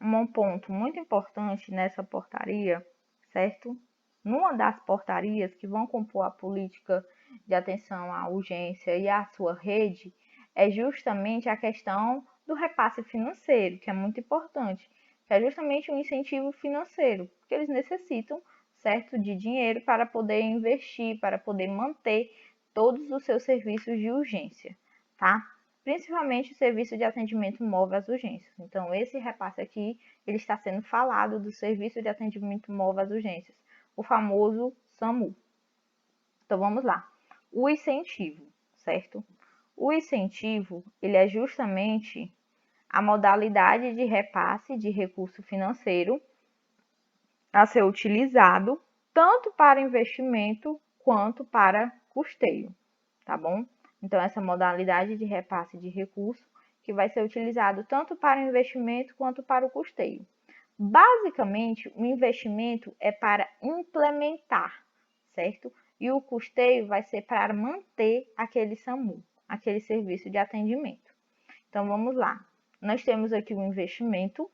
um ponto muito importante nessa portaria, certo? Numa das portarias que vão compor a política de atenção à urgência e à sua rede, é justamente a questão do repasse financeiro, que é muito importante, que é justamente um incentivo financeiro, porque eles necessitam, certo, de dinheiro para poder investir, para poder manter todos os seus serviços de urgência, tá? Principalmente o serviço de atendimento móvel às urgências. Então, esse repasse aqui, ele está sendo falado do serviço de atendimento móvel às urgências, o famoso SAMU. Então, vamos lá. O incentivo, certo? O incentivo, ele é justamente a modalidade de repasse de recurso financeiro a ser utilizado tanto para investimento quanto para custeio, tá bom? Então, essa modalidade de repasse de recurso que vai ser utilizado tanto para o investimento quanto para o custeio. Basicamente, o investimento é para implementar, certo? E o custeio vai ser para manter aquele SAMU, aquele serviço de atendimento. Então, vamos lá. Nós temos aqui o investimento,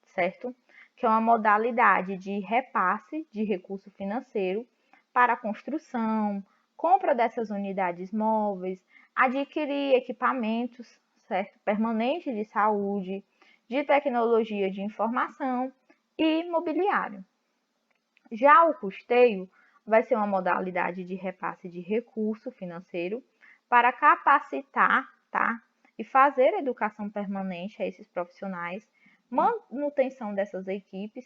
certo? Que é uma modalidade de repasse de recurso financeiro para a construção, compra dessas unidades móveis, adquirir equipamentos, certo? Permanentes de saúde, de tecnologia de informação e mobiliário. Já o custeio vai ser uma modalidade de repasse de recurso financeiro para capacitar, tá? E fazer educação permanente a esses profissionais, manutenção dessas equipes,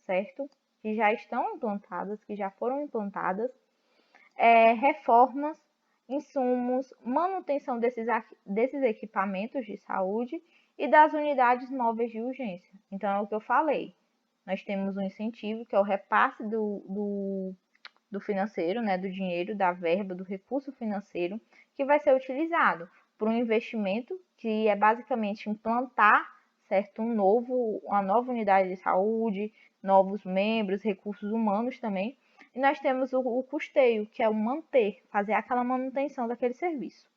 certo? Que já estão implantadas, que já foram implantadas, reformas, insumos, manutenção desses equipamentos de saúde e das unidades móveis de urgência. Então, é o que eu falei. Nós temos um incentivo, que é o repasse do financeiro, né, do dinheiro, da verba, do recurso financeiro, que vai ser utilizado para um investimento, que é basicamente implantar, certo, uma nova unidade de saúde, novos membros, recursos humanos também. E nós temos o custeio, que é o manter, fazer aquela manutenção daquele serviço.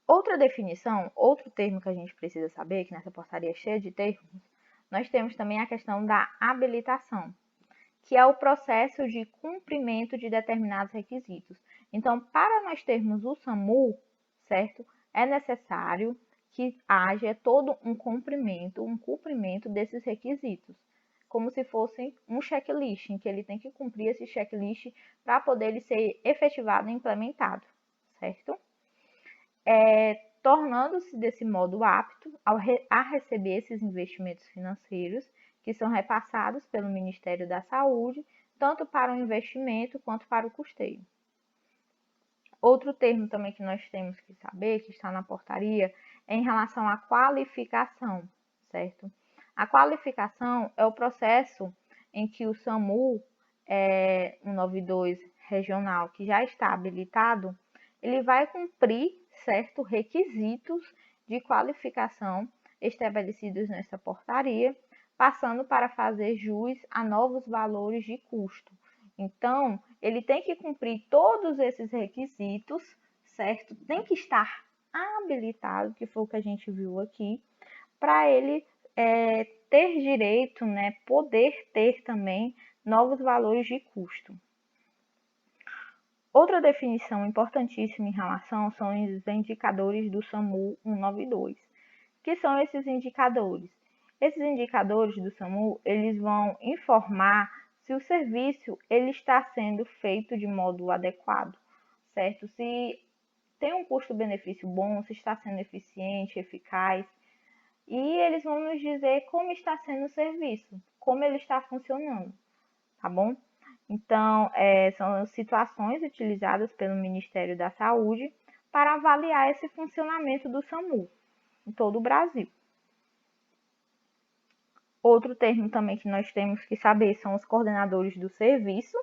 Outra definição, outro termo que a gente precisa saber, que nessa portaria é cheia de termos, nós temos também a questão da habilitação, que é o processo de cumprimento de determinados requisitos. Então, para nós termos o SAMU, certo, é necessário que haja todo um cumprimento desses requisitos, como se fosse um checklist, em que ele tem que cumprir esse checklist para poder ele ser efetivado e implementado, certo? Tornando-se desse modo apto a receber esses investimentos financeiros que são repassados pelo Ministério da Saúde, tanto para o investimento quanto para o custeio. Outro termo também que nós temos que saber, que está na portaria, é em relação à qualificação, certo? A qualificação é o processo em que o SAMU 192 regional, que já está habilitado, ele vai cumprir, certo, requisitos de qualificação estabelecidos nessa portaria, passando para fazer jus a novos valores de custo. Então, ele tem que cumprir todos esses requisitos, certo? Tem que estar habilitado, que foi o que a gente viu aqui, para ele ter direito, né, poder ter também novos valores de custo. Outra definição importantíssima em relação são os indicadores do SAMU 192. Que são esses indicadores? Esses indicadores do SAMU, eles vão informar se o serviço ele está sendo feito de modo adequado, certo? Se tem um custo-benefício bom, se está sendo eficiente, eficaz. E eles vão nos dizer como está sendo o serviço, como ele está funcionando, tá bom? Então, são situações utilizadas pelo Ministério da Saúde para avaliar esse funcionamento do SAMU em todo o Brasil. Outro termo também que nós temos que saber são os coordenadores do serviço,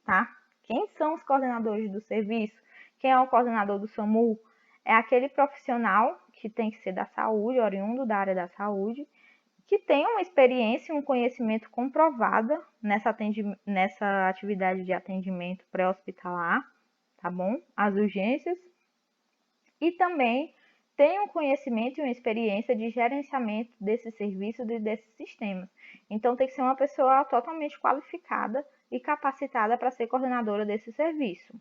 tá? Quem são os coordenadores do serviço? Quem é o coordenador do SAMU? É aquele profissional que tem que ser da saúde, oriundo da área da saúde, que tem uma experiência e um conhecimento comprovada nessa atividade de atendimento pré-hospitalar, tá bom? As urgências. E também tem um conhecimento e uma experiência de gerenciamento desses serviços e desses sistemas. Então, tem que ser uma pessoa totalmente qualificada e capacitada para ser coordenadora desse serviço.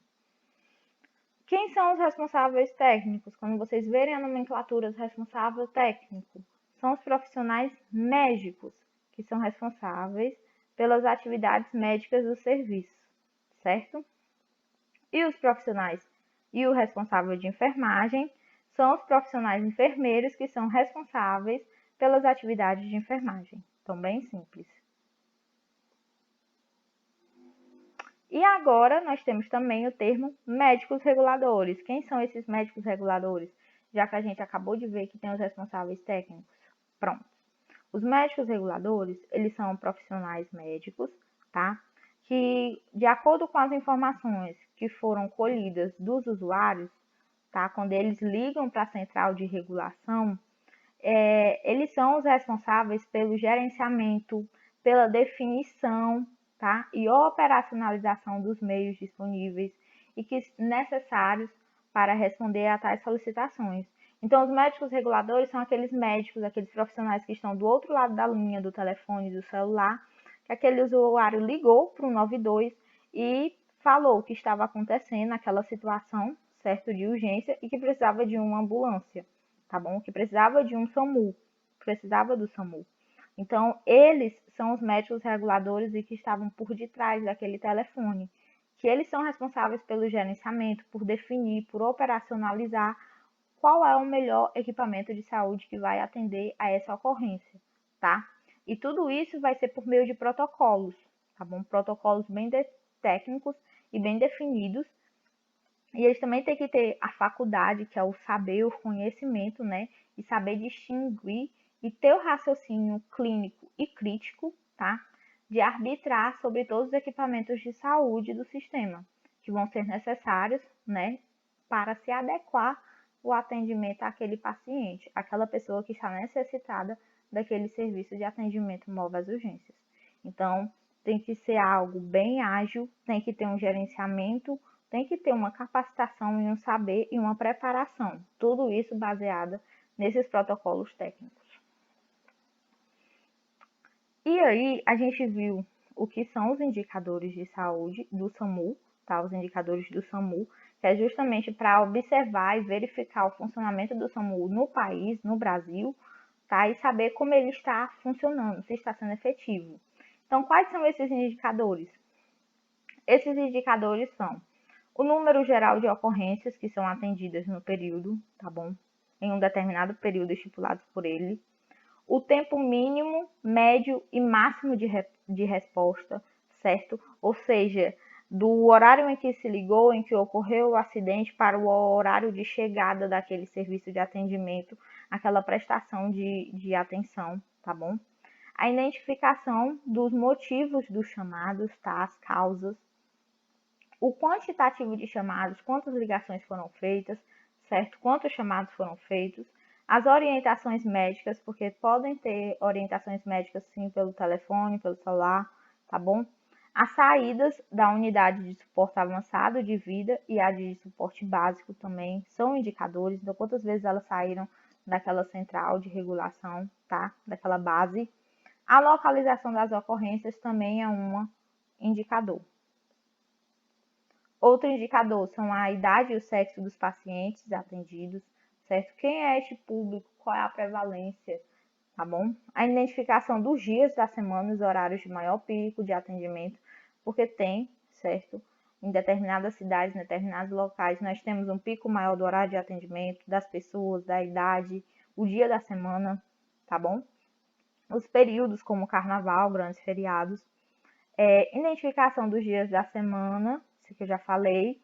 Quem são os responsáveis técnicos? Quando vocês verem a nomenclatura do responsável técnico, são os profissionais médicos, que são responsáveis pelas atividades médicas do serviço, certo? E os profissionais e o responsável de enfermagem são os profissionais enfermeiros que são responsáveis pelas atividades de enfermagem. Então, bem simples. E agora nós temos também o termo médicos reguladores. Quem são esses médicos reguladores? Já que a gente acabou de ver que tem os responsáveis técnicos. Pronto. Os médicos reguladores, eles são profissionais médicos, tá? Que, de acordo com as informações que foram colhidas dos usuários, tá? Quando eles ligam para a central de regulação, eles são os responsáveis pelo gerenciamento, pela definição, tá? E operacionalização dos meios disponíveis e que necessários para responder a tais solicitações. Então, os médicos reguladores são aqueles médicos, aqueles profissionais que estão do outro lado da linha do telefone, do celular, que aquele usuário ligou para o 92 e falou que estava acontecendo aquela situação, certo, de urgência e que precisava de uma ambulância, tá bom? Que precisava de um SAMU, precisava do SAMU. Então, eles são os médicos reguladores e que estavam por detrás daquele telefone, que eles são responsáveis pelo gerenciamento, por definir, por operacionalizar qual é o melhor equipamento de saúde que vai atender a essa ocorrência, tá? E tudo isso vai ser por meio de protocolos, tá bom? Protocolos bem técnicos e bem definidos. E eles também têm que ter a faculdade, que é o saber, o conhecimento, né? E saber distinguir e ter o raciocínio clínico e crítico, tá? De arbitrar sobre todos os equipamentos de saúde do sistema, que vão ser necessários, né? Para se adequar o atendimento àquele paciente, aquela pessoa que está necessitada daquele serviço de atendimento móvel às urgências. Então, tem que ser algo bem ágil, tem que ter um gerenciamento, tem que ter uma capacitação e um saber e uma preparação. Tudo isso baseado nesses protocolos técnicos. E aí, a gente viu o que são os indicadores de saúde do SAMU, tá? Os indicadores do SAMU, que é justamente para observar e verificar o funcionamento do SAMU no país, no Brasil, tá? E saber como ele está funcionando, se está sendo efetivo. Então, quais são esses indicadores? Esses indicadores são o número geral de ocorrências que são atendidas no período, tá bom? Em um determinado período estipulado por ele. O tempo mínimo, médio e máximo de resposta, certo? Ou seja, do horário em que se ligou, em que ocorreu o acidente, para o horário de chegada daquele serviço de atendimento, aquela prestação de atenção, tá bom? A identificação dos motivos dos chamados, tá? As causas. O quantitativo de chamados, quantas ligações foram feitas, certo? Quantos chamados foram feitos. As orientações médicas, porque podem ter orientações médicas sim pelo telefone, pelo celular, tá bom? As saídas da unidade de suporte avançado de vida e a de suporte básico também são indicadores. Então, quantas vezes elas saíram daquela central de regulação, tá? Daquela base. A localização das ocorrências também é um indicador. Outro indicador são a idade e o sexo dos pacientes atendidos, certo? Quem é este público? Qual é a prevalência? Tá bom? A identificação dos dias da semana, os horários de maior pico de atendimento, porque tem, certo? Em determinadas cidades, em determinados locais, nós temos um pico maior do horário de atendimento, das pessoas, da idade, o dia da semana, tá bom? Os períodos como carnaval, grandes feriados. Identificação dos dias da semana, isso que eu já falei.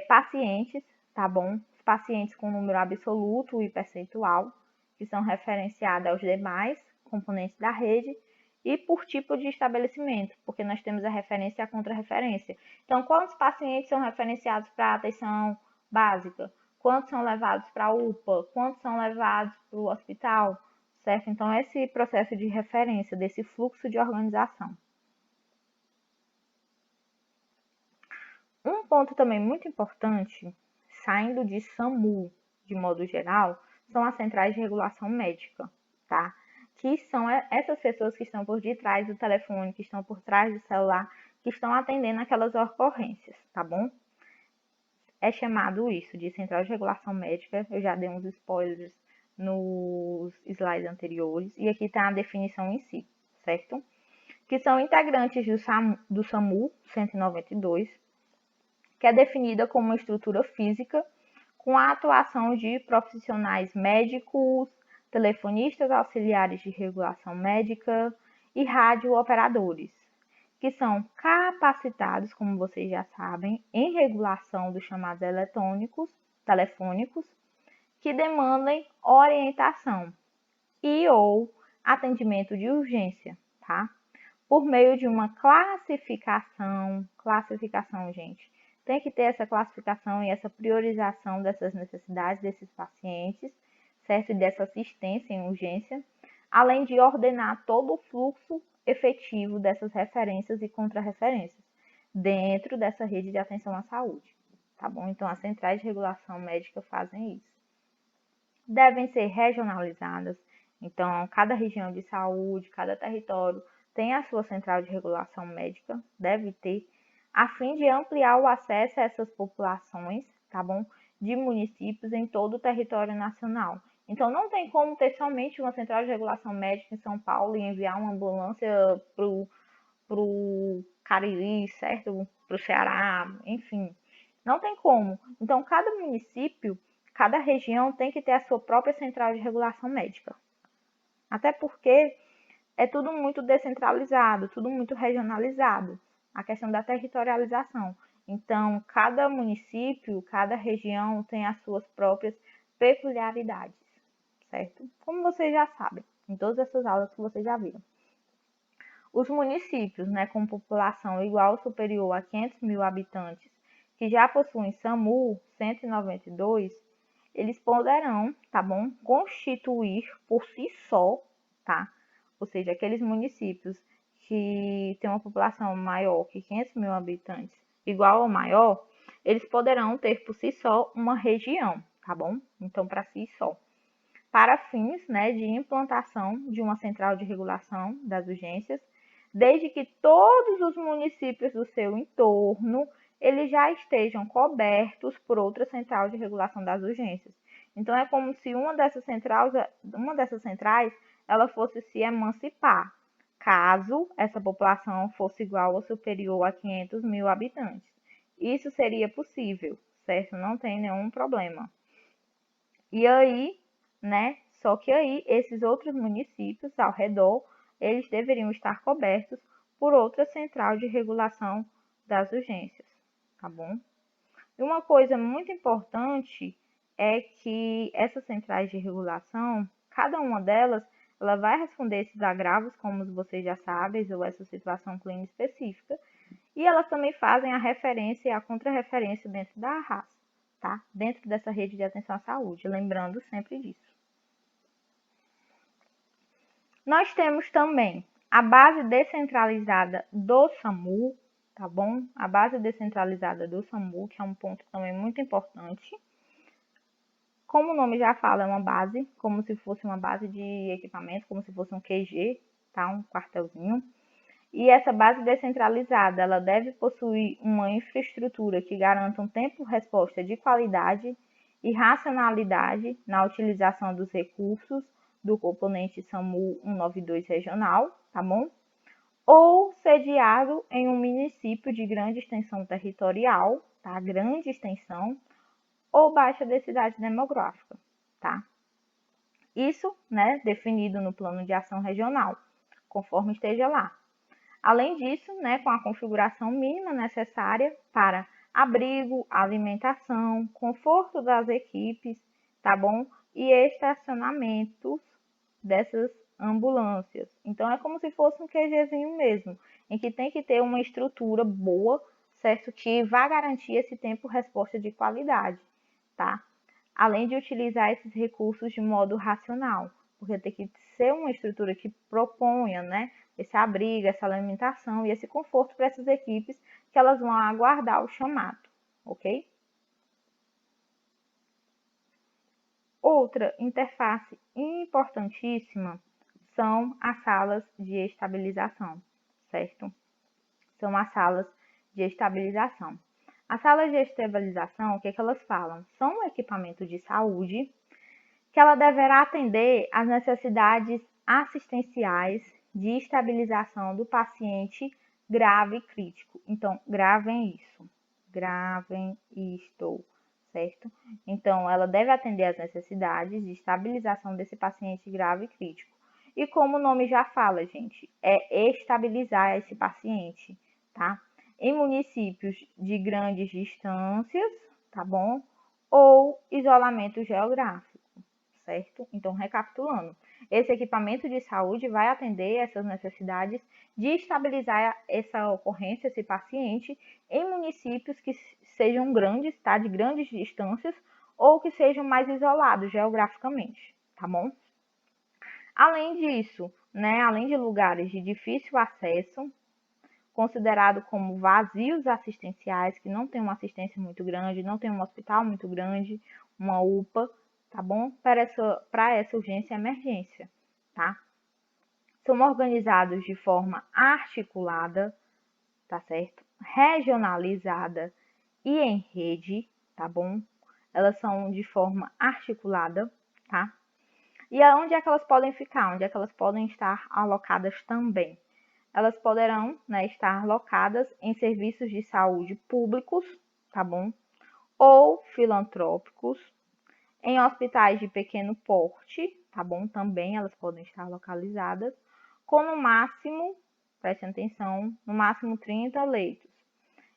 Pacientes, tá bom? Os pacientes com número absoluto e percentual, que são referenciados aos demais componentes da rede, e por tipo de estabelecimento, porque nós temos a referência e a contra-referência. Então, quantos pacientes são referenciados para a atenção básica? Quantos são levados para a UPA? Quantos são levados para o hospital? Certo? Então, esse processo de referência, desse fluxo de organização. Um ponto também muito importante, saindo de SAMU, de modo geral, são as centrais de regulação médica, tá? Que são essas pessoas que estão por detrás do telefone, que estão por trás do celular, que estão atendendo aquelas ocorrências, tá bom? É chamado isso de central de regulação médica. Eu já dei uns spoilers nos slides anteriores, e aqui está a definição em si, certo? Que são integrantes do SAMU 192, que é definida como uma estrutura física com a atuação de profissionais médicos, telefonistas auxiliares de regulação médica e radiooperadores, que são capacitados, como vocês já sabem, em regulação dos chamados telefônicos, que demandem orientação e ou atendimento de urgência, tá? Por meio de uma classificação, gente, tem que ter essa classificação e essa priorização dessas necessidades desses pacientes, certo? E dessa assistência em urgência, além de ordenar todo o fluxo efetivo dessas referências e contrarreferências dentro dessa rede de atenção à saúde, tá bom? Então, as centrais de regulação médica fazem isso. Devem ser regionalizadas, então, cada região de saúde, cada território tem a sua central de regulação médica, deve ter, a fim de ampliar o acesso a essas populações, tá bom? De municípios em todo o território nacional. Então, não tem como ter somente uma central de regulação médica em São Paulo e enviar uma ambulância para o Cariri, certo? Para o Ceará, enfim. Não tem como. Então, cada município, cada região tem que ter a sua própria central de regulação médica. Até porque é tudo muito descentralizado, tudo muito regionalizado, a questão da territorialização. Então, cada município, cada região tem as suas próprias peculiaridades, certo? Como vocês já sabem, em todas essas aulas que vocês já viram. Os municípios, né, com população igual ou superior a 500 mil habitantes, que já possuem SAMU 192, eles poderão, tá bom, constituir por si só, tá? Ou seja, aqueles municípios que têm uma população maior que 500 mil habitantes, igual ou maior, eles poderão ter por si só uma região, tá bom? Então, para si só. Para fins, né, de implantação de uma central de regulação das urgências, desde que todos os municípios do seu entorno eles já estejam cobertos por outra central de regulação das urgências. Então, é como se uma dessas centrais ela fosse se emancipar, caso essa população fosse igual ou superior a 500 mil habitantes. Isso seria possível, certo? Não tem nenhum problema. E aí, né? Só que aí, esses outros municípios ao redor, eles deveriam estar cobertos por outra central de regulação das urgências, tá bom? E uma coisa muito importante é que essas centrais de regulação, cada uma delas, ela vai responder esses agravos, como vocês já sabem, ou essa situação clínica específica, e elas também fazem a referência e a contrarreferência dentro da RAS, tá? Dentro dessa rede de atenção à saúde, lembrando sempre disso. Nós temos também a base descentralizada do SAMU, tá bom? A base descentralizada do SAMU, que é um ponto também muito importante. Como o nome já fala, é uma base, como se fosse uma base de equipamento, como se fosse um QG, tá? Um quartelzinho. E essa base descentralizada, ela deve possuir uma infraestrutura que garanta um tempo-resposta de qualidade e racionalidade na utilização dos recursos do componente SAMU 192 regional, tá bom? Ou sediado em um município de grande extensão territorial, tá? Grande extensão, ou baixa densidade demográfica, tá? Isso, né, definido no plano de ação regional, conforme esteja lá. Além disso, né, com a configuração mínima necessária para abrigo, alimentação, conforto das equipes, tá bom? E estacionamentos dessas ambulâncias. Então, é como se fosse um QGzinho mesmo, em que tem que ter uma estrutura boa, certo? Que vai garantir esse tempo-resposta de qualidade, tá? Além de utilizar esses recursos de modo racional, porque tem que ser uma estrutura que proponha, né, esse abrigo, essa alimentação e esse conforto para essas equipes que elas vão aguardar o chamado, ok? Outra interface importantíssima são as salas de estabilização, certo? São as salas de estabilização. As salas de estabilização, o que elas falam? São um equipamento de saúde que ela deverá atender às necessidades assistenciais de estabilização do paciente grave e crítico. Então, gravem isso. Gravem isto, certo? Então, ela deve atender às necessidades de estabilização desse paciente grave e crítico. E como o nome já fala, gente, é estabilizar esse paciente, tá? Em municípios de grandes distâncias, tá bom? Ou isolamento geográfico, certo? Então, recapitulando, esse equipamento de saúde vai atender essas necessidades de estabilizar essa ocorrência, esse paciente, em municípios que sejam grandes, tá? De grandes distâncias, ou que sejam mais isolados geograficamente, tá bom? Além disso, né, além de lugares de difícil acesso, considerado como vazios assistenciais, que não tem uma assistência muito grande, não tem um hospital muito grande, uma UPA, tá bom? Para essa urgência e emergência, tá? São organizados de forma articulada, tá certo? Regionalizada e em rede, tá bom? Elas são de forma articulada, tá? E onde é que elas podem ficar? Onde é que elas podem estar alocadas também? Elas poderão, né, estar alocadas em serviços de saúde públicos, tá bom? Ou filantrópicos, em hospitais de pequeno porte, tá bom? Também elas podem estar localizadas, com no máximo, prestem atenção, no máximo 30 leitos,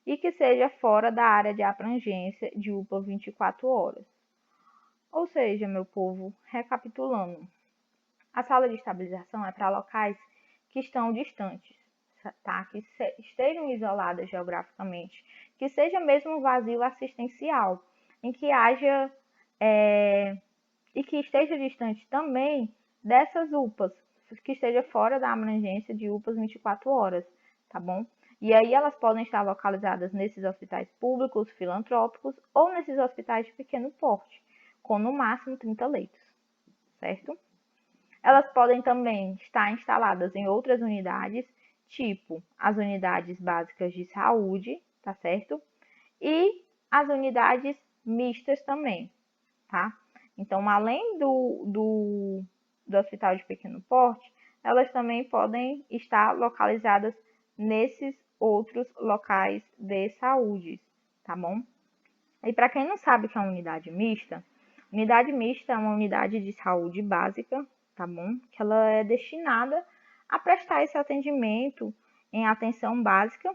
e que seja fora da área de abrangência de UPA 24 horas. Ou seja, meu povo, recapitulando, a sala de estabilização é para locais que estão distantes, tá? Que estejam isoladas geograficamente, que seja mesmo um vazio assistencial, em que haja e que esteja distante também dessas UPAs, que esteja fora da abrangência de UPAs 24 horas, tá bom? E aí elas podem estar localizadas nesses hospitais públicos, filantrópicos ou nesses hospitais de pequeno porte, com no máximo 30 leitos, certo? Elas podem também estar instaladas em outras unidades, tipo as unidades básicas de saúde, tá certo? E as unidades mistas também, tá? Então, além do hospital de pequeno porte, elas também podem estar localizadas nesses outros locais de saúde, tá bom? E para quem não sabe o que é uma unidade mista é uma unidade de saúde básica, tá bom? Que ela é destinada a prestar esse atendimento em atenção básica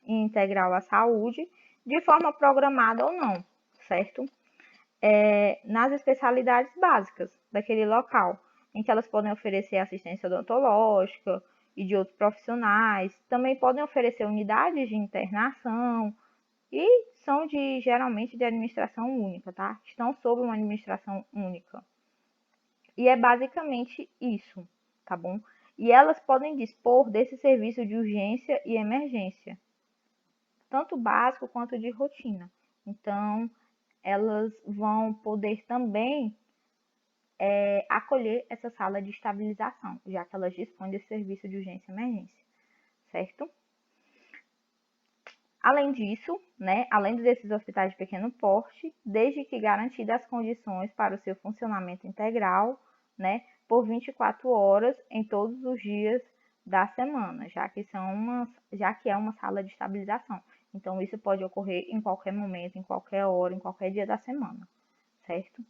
e integral à saúde, de forma programada ou não, certo? Nas especialidades básicas daquele local, em que elas podem oferecer assistência odontológica e de outros profissionais, também podem oferecer unidades de internação e são geralmente de administração única, tá? Estão sob uma administração única. E é basicamente isso, tá bom? E elas podem dispor desse serviço de urgência e emergência, tanto básico quanto de rotina. Então, elas vão poder também acolher essa sala de estabilização, já que elas dispõem desse serviço de urgência e emergência, certo? Além disso, né, além desses hospitais de pequeno porte, desde que garantidas as condições para o seu funcionamento integral, né, por 24 horas em todos os dias da semana, já que é uma sala de estabilização. Então, isso pode ocorrer em qualquer momento, em qualquer hora, em qualquer dia da semana, certo?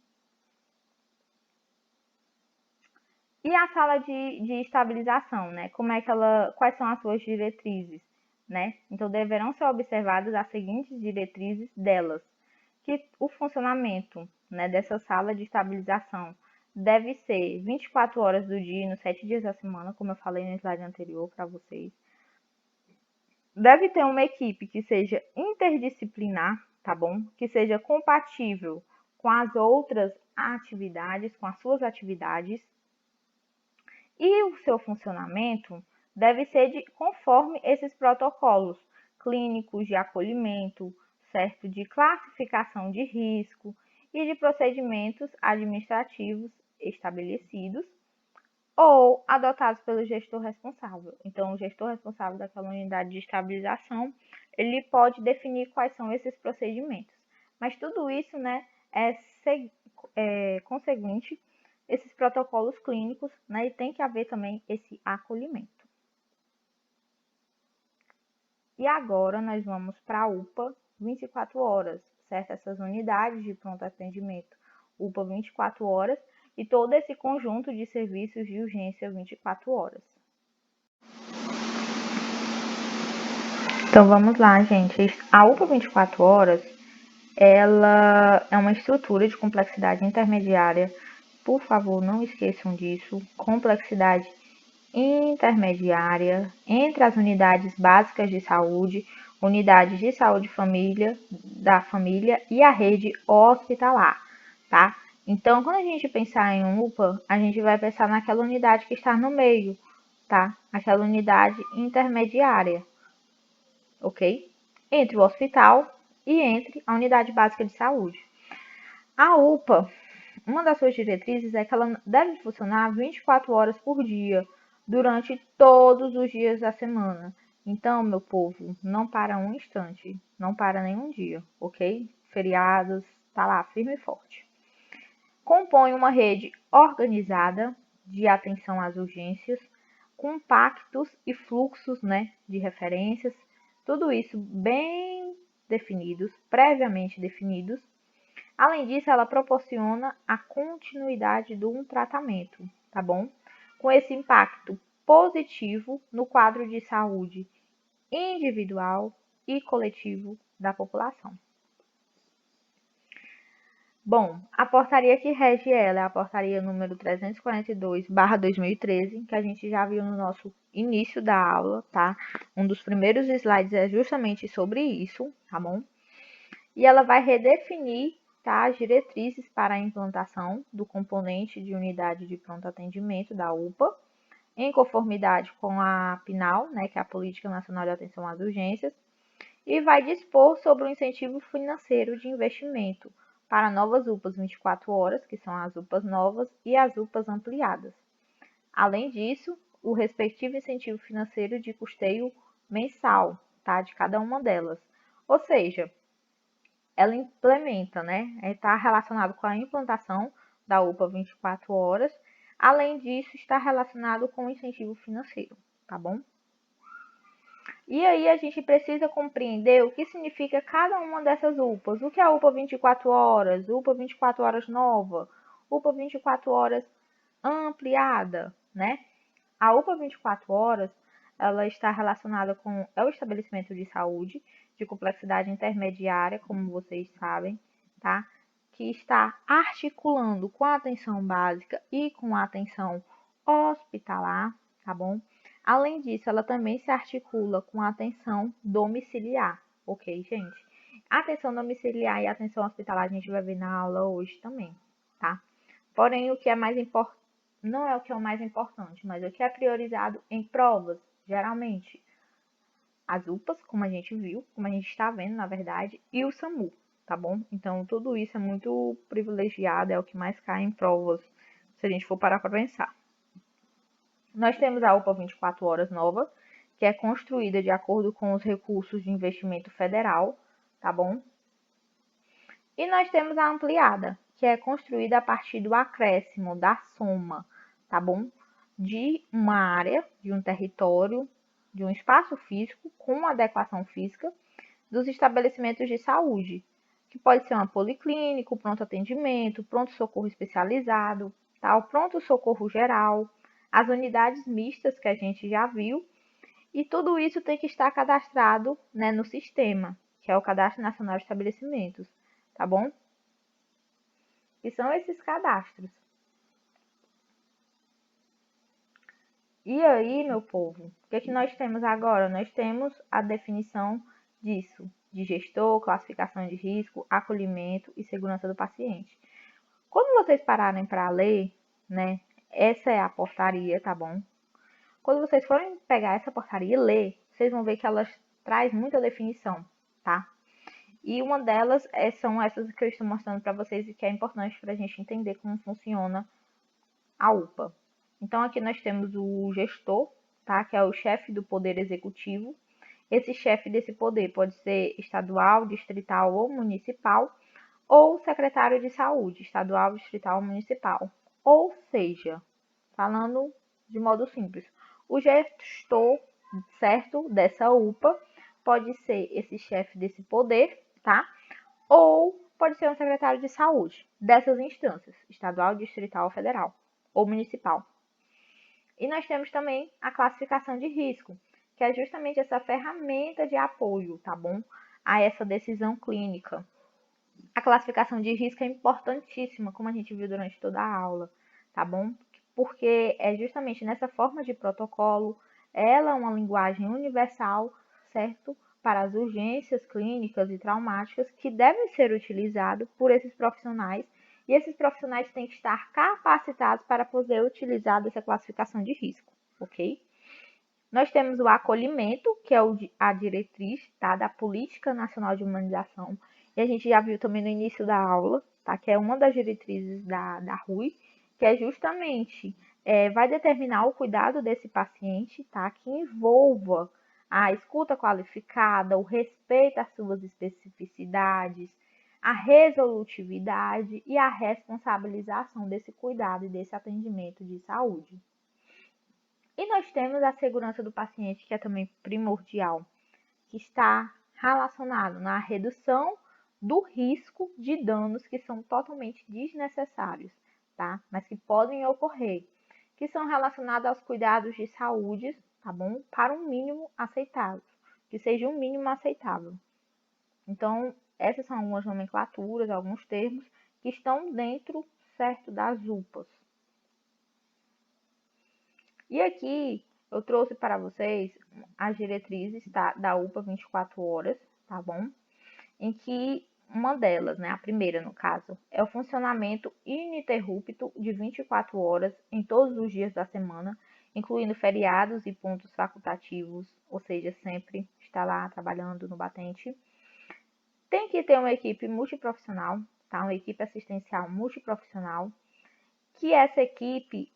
E a sala de estabilização, né? Quais são as suas diretrizes, né? Então, deverão ser observadas as seguintes diretrizes delas, que o funcionamento, né, dessa sala de estabilização deve ser 24 horas do dia nos 7 dias da semana, como eu falei no slide anterior para vocês. Deve ter uma equipe que seja interdisciplinar, tá bom? Que seja compatível com as outras atividades, com as suas atividades. E o seu funcionamento deve ser conforme esses protocolos clínicos de acolhimento, certo? De classificação de risco e de procedimentos administrativos estabelecidos ou adotados pelo gestor responsável. Então, o gestor responsável daquela unidade de estabilização, ele pode definir quais são esses procedimentos. Mas tudo isso, né, é conseguinte esses protocolos clínicos, né, e tem que haver também esse acolhimento. E agora nós vamos para a UPA 24 horas, certo? Essas unidades de pronto atendimento UPA 24 horas e todo esse conjunto de serviços de urgência 24 horas. Então vamos lá, gente. A UPA 24 horas, ela é uma estrutura de complexidade intermediária. Por favor, não esqueçam disso. Complexidade intermediária entre as unidades básicas de saúde, unidades de saúde da família e a rede hospitalar, tá? Então, quando a gente pensar em um UPA, a gente vai pensar naquela unidade que está no meio, tá? Aquela unidade intermediária, ok? Entre o hospital e entre a unidade básica de saúde. A UPA, uma das suas diretrizes é que ela deve funcionar 24 horas por dia, durante todos os dias da semana. Então, meu povo, não para um instante, não para nenhum dia, ok? Feriados, tá lá, firme e forte. Compõe uma rede organizada de atenção às urgências, com pactos e fluxos, né, de referências, tudo isso bem definidos, previamente definidos. Além disso, ela proporciona a continuidade de um tratamento, tá bom? Com esse impacto positivo no quadro de saúde individual e coletivo da população. Bom, a portaria que rege ela é a portaria número 342/2013, que a gente já viu no nosso início da aula, tá? Um dos primeiros slides é justamente sobre isso, tá bom? E ela vai redefinir, tá, as diretrizes para a implantação do componente de unidade de pronto atendimento da UPA, em conformidade com a PNAU, né, que é a Política Nacional de Atenção às Urgências, e vai dispor sobre o incentivo financeiro de investimento para novas UPAs 24 horas, que são as UPAs novas, e as UPAs ampliadas. Além disso, o respectivo incentivo financeiro de custeio mensal, tá, de cada uma delas. Ou seja, ela implementa, né, está relacionado com a implantação da UPA 24 horas. Além disso, está relacionado com o incentivo financeiro, tá bom? E aí a gente precisa compreender o que significa cada uma dessas UPAs. O que é a UPA 24 horas, UPA 24 horas nova, UPA 24 horas ampliada, né? A UPA 24 horas, ela está relacionada com o estabelecimento de saúde de complexidade intermediária, como vocês sabem, tá? Que está articulando com a atenção básica e com a atenção hospitalar, tá bom? Além disso, ela também se articula com a atenção domiciliar, ok, gente? A atenção domiciliar e a atenção hospitalar a gente vai ver na aula hoje também, tá? Porém, o que é mais importante, não é o que é o mais importante, mas o que é priorizado em provas, geralmente, as UPAs, como a gente viu, como a gente está vendo, na verdade, e o SAMU, tá bom? Então, tudo isso é muito privilegiado, é o que mais cai em provas, se a gente for parar para pensar. Nós temos a UPA 24 horas nova, que é construída de acordo com os recursos de investimento federal, tá bom? E nós temos a ampliada, que é construída a partir do acréscimo, da soma, tá bom? De uma área, de um território, de um espaço físico com adequação física dos estabelecimentos de saúde, que pode ser uma policlínica, pronto atendimento, pronto-socorro especializado, tá? O pronto-socorro geral, as unidades mistas que a gente já viu, e tudo isso tem que estar cadastrado, né, no sistema, que é o Cadastro Nacional de Estabelecimentos, tá bom? E são esses cadastros. E aí, meu povo, o que nós temos agora? Nós temos a definição disso, de gestor, classificação de risco, acolhimento e segurança do paciente. Quando vocês pararem para ler, né, essa é a portaria, tá bom? Quando vocês forem pegar essa portaria e ler, vocês vão ver que ela traz muita definição, tá? E uma delas são essas que eu estou mostrando para vocês e que é importante para a gente entender como funciona a UPA. Então, aqui nós temos o gestor, tá? Que é o chefe do poder executivo. Esse chefe desse poder pode ser estadual, distrital ou municipal, ou secretário de saúde, estadual, distrital ou municipal. Ou seja, falando de modo simples, o gestor, certo, dessa UPA pode ser esse chefe desse poder, tá? Ou pode ser um secretário de saúde dessas instâncias, estadual, distrital ou federal, ou municipal. E nós temos também a classificação de risco, que é justamente essa ferramenta de apoio, tá bom? A essa decisão clínica. A classificação de risco é importantíssima, como a gente viu durante toda a aula, tá bom? Porque é justamente nessa forma de protocolo, ela é uma linguagem universal, certo? Para as urgências clínicas e traumáticas que devem ser utilizados por esses profissionais, e esses profissionais têm que estar capacitados para poder utilizar dessa classificação de risco, ok? Nós temos o acolhimento, que é a diretriz, tá, da Política Nacional de Humanização, e a gente já viu também no início da aula, tá, que é uma das diretrizes da RUI, que é justamente, vai determinar o cuidado desse paciente, tá, que envolva a escuta qualificada, o respeito às suas especificidades, a resolutividade e a responsabilização desse cuidado e desse atendimento de saúde. E nós temos a segurança do paciente, que é também primordial, que está relacionado na redução do risco de danos que são totalmente desnecessários, tá? Mas que podem ocorrer, que são relacionados aos cuidados de saúde, tá bom? Para um mínimo aceitável, que seja um mínimo aceitável. Então, essas são algumas nomenclaturas, alguns termos que estão dentro, certo, das UPAs. E aqui eu trouxe para vocês as diretrizes, tá, da UPA 24 horas, tá bom? Em que uma delas, né, a primeira no caso, é o funcionamento ininterrupto de 24 horas em todos os dias da semana, incluindo feriados e pontos facultativos, ou seja, sempre está lá trabalhando no batente. Tem que ter uma equipe multiprofissional, tá? Uma equipe assistencial multiprofissional, que essa equipe,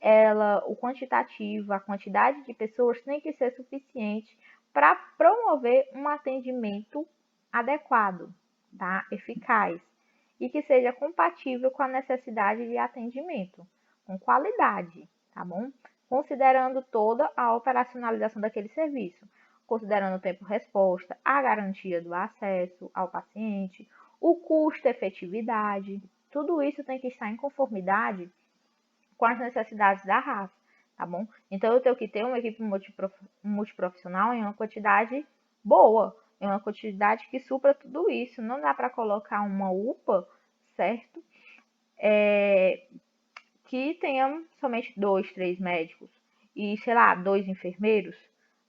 o quantitativo, a quantidade de pessoas tem que ser suficiente para promover um atendimento adequado, tá? Eficaz, e que seja compatível com a necessidade de atendimento, com qualidade, tá bom? Considerando toda a operacionalização daquele serviço, considerando o tempo-resposta, a garantia do acesso ao paciente, o custo-efetividade, tudo isso tem que estar em conformidade com as necessidades da raça, tá bom? Então, eu tenho que ter uma equipe multiprofissional em uma quantidade boa, em uma quantidade que supra tudo isso. Não dá para colocar uma UPA, certo? Que tenha somente 2, 3 médicos e, sei lá, 2 enfermeiros,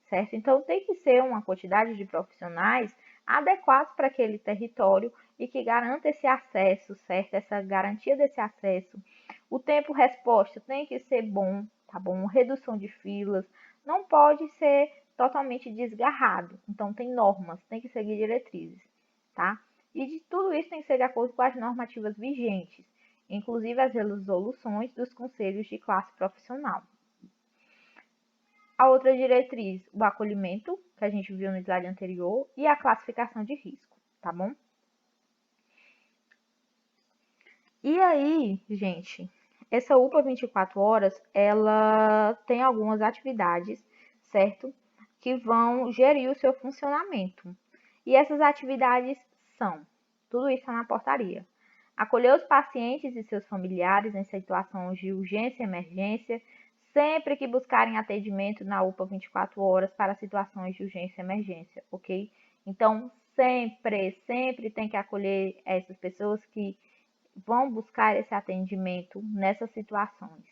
certo? Então, tem que ser uma quantidade de profissionais adequados para aquele território e que garanta esse acesso, certo? Essa garantia desse acesso. O tempo-resposta tem que ser bom, tá bom? Redução de filas, não pode ser totalmente desgarrado. Então, tem normas, tem que seguir diretrizes, tá? E de tudo isso tem que ser de acordo com as normativas vigentes, inclusive as resoluções dos conselhos de classe profissional. A outra diretriz, o acolhimento, que a gente viu no slide anterior, e a classificação de risco, tá bom? E aí, gente, essa UPA 24 horas, ela tem algumas atividades, certo? Que vão gerir o seu funcionamento. E essas atividades são, tudo isso está na portaria. Acolher os pacientes e seus familiares em situações de urgência e emergência, sempre que buscarem atendimento na UPA 24 horas para situações de urgência e emergência, ok? Então, sempre tem que acolher essas pessoas que vão buscar esse atendimento nessas situações.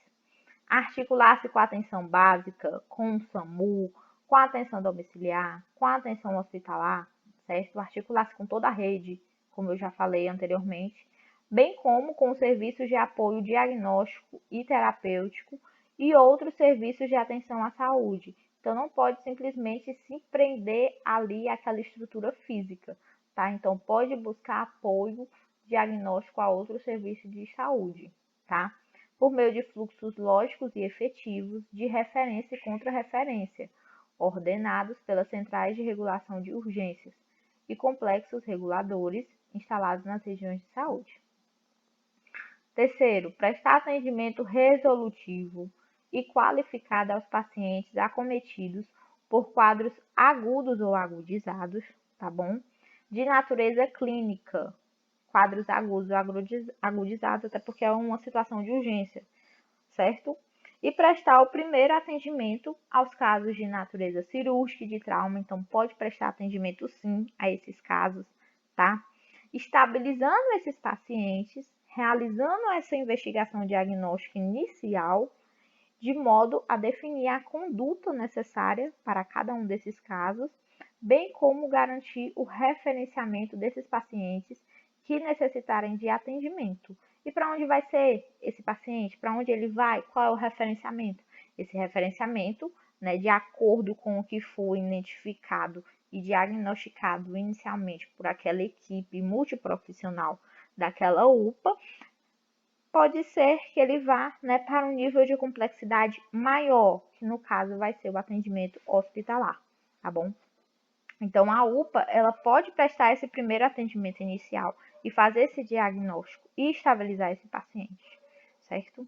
articular-se com a atenção básica, com o SAMU, com a atenção domiciliar, com a atenção hospitalar, certo? Articular-se com toda a rede, como eu já falei anteriormente, bem como com serviços de apoio diagnóstico e terapêutico e outros serviços de atenção à saúde. Então, não pode simplesmente se prender ali àquela estrutura física, tá? Então, pode buscar apoio diagnóstico a outros serviços de saúde, tá? Por meio de fluxos lógicos e efetivos de referência e contra-referência, ordenados pelas centrais de regulação de urgências e complexos reguladores instalados nas regiões de saúde. Terceiro, prestar atendimento resolutivo e qualificado aos pacientes acometidos por quadros agudos ou agudizados, tá bom? De natureza clínica, quadros agudos ou agudizados, até porque é uma situação de urgência, certo? E prestar o primeiro atendimento aos casos de natureza cirúrgica e de trauma, então pode prestar atendimento sim a esses casos, tá? Estabilizando esses pacientes, realizando essa investigação diagnóstica inicial, de modo a definir a conduta necessária para cada um desses casos, bem como garantir o referenciamento desses pacientes que necessitarem de atendimento. E para onde vai ser esse paciente? Para onde ele vai? Qual é o referenciamento? Esse referenciamento, né, de acordo com o que foi identificado e diagnosticado inicialmente por aquela equipe multiprofissional daquela UPA, pode ser que ele vá, né, para um nível de complexidade maior, que no caso vai ser o atendimento hospitalar, tá bom? Então, a UPA, ela pode prestar esse primeiro atendimento inicial e fazer esse diagnóstico e estabilizar esse paciente, certo?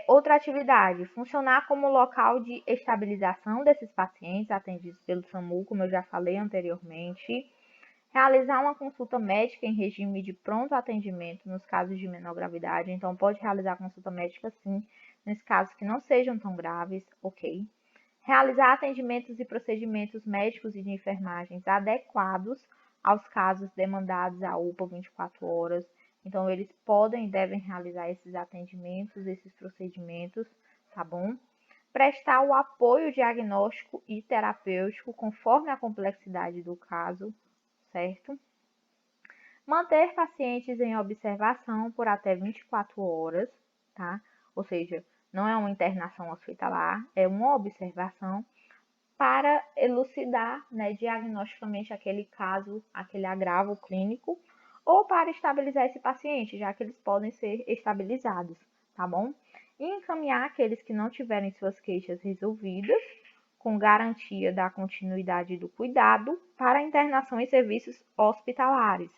Outra atividade, funcionar como local de estabilização desses pacientes atendidos pelo SAMU, como eu já falei anteriormente. Realizar uma consulta médica em regime de pronto atendimento nos casos de menor gravidade. Então, pode realizar consulta médica sim, nos casos que não sejam tão graves, ok? Realizar atendimentos e procedimentos médicos e de enfermagens adequados aos casos demandados à UPA 24 horas. Então, eles podem e devem realizar esses atendimentos, esses procedimentos, tá bom? Prestar o apoio diagnóstico e terapêutico conforme a complexidade do caso, certo? Manter pacientes em observação por até 24 horas, tá? Ou seja, não é uma internação hospitalar, é uma observação para elucidar, né, diagnosticamente aquele caso, aquele agravo clínico, ou para estabilizar esse paciente, já que eles podem ser estabilizados, tá bom? E encaminhar aqueles que não tiverem suas queixas resolvidas, com garantia da continuidade do cuidado, para internação em serviços hospitalares,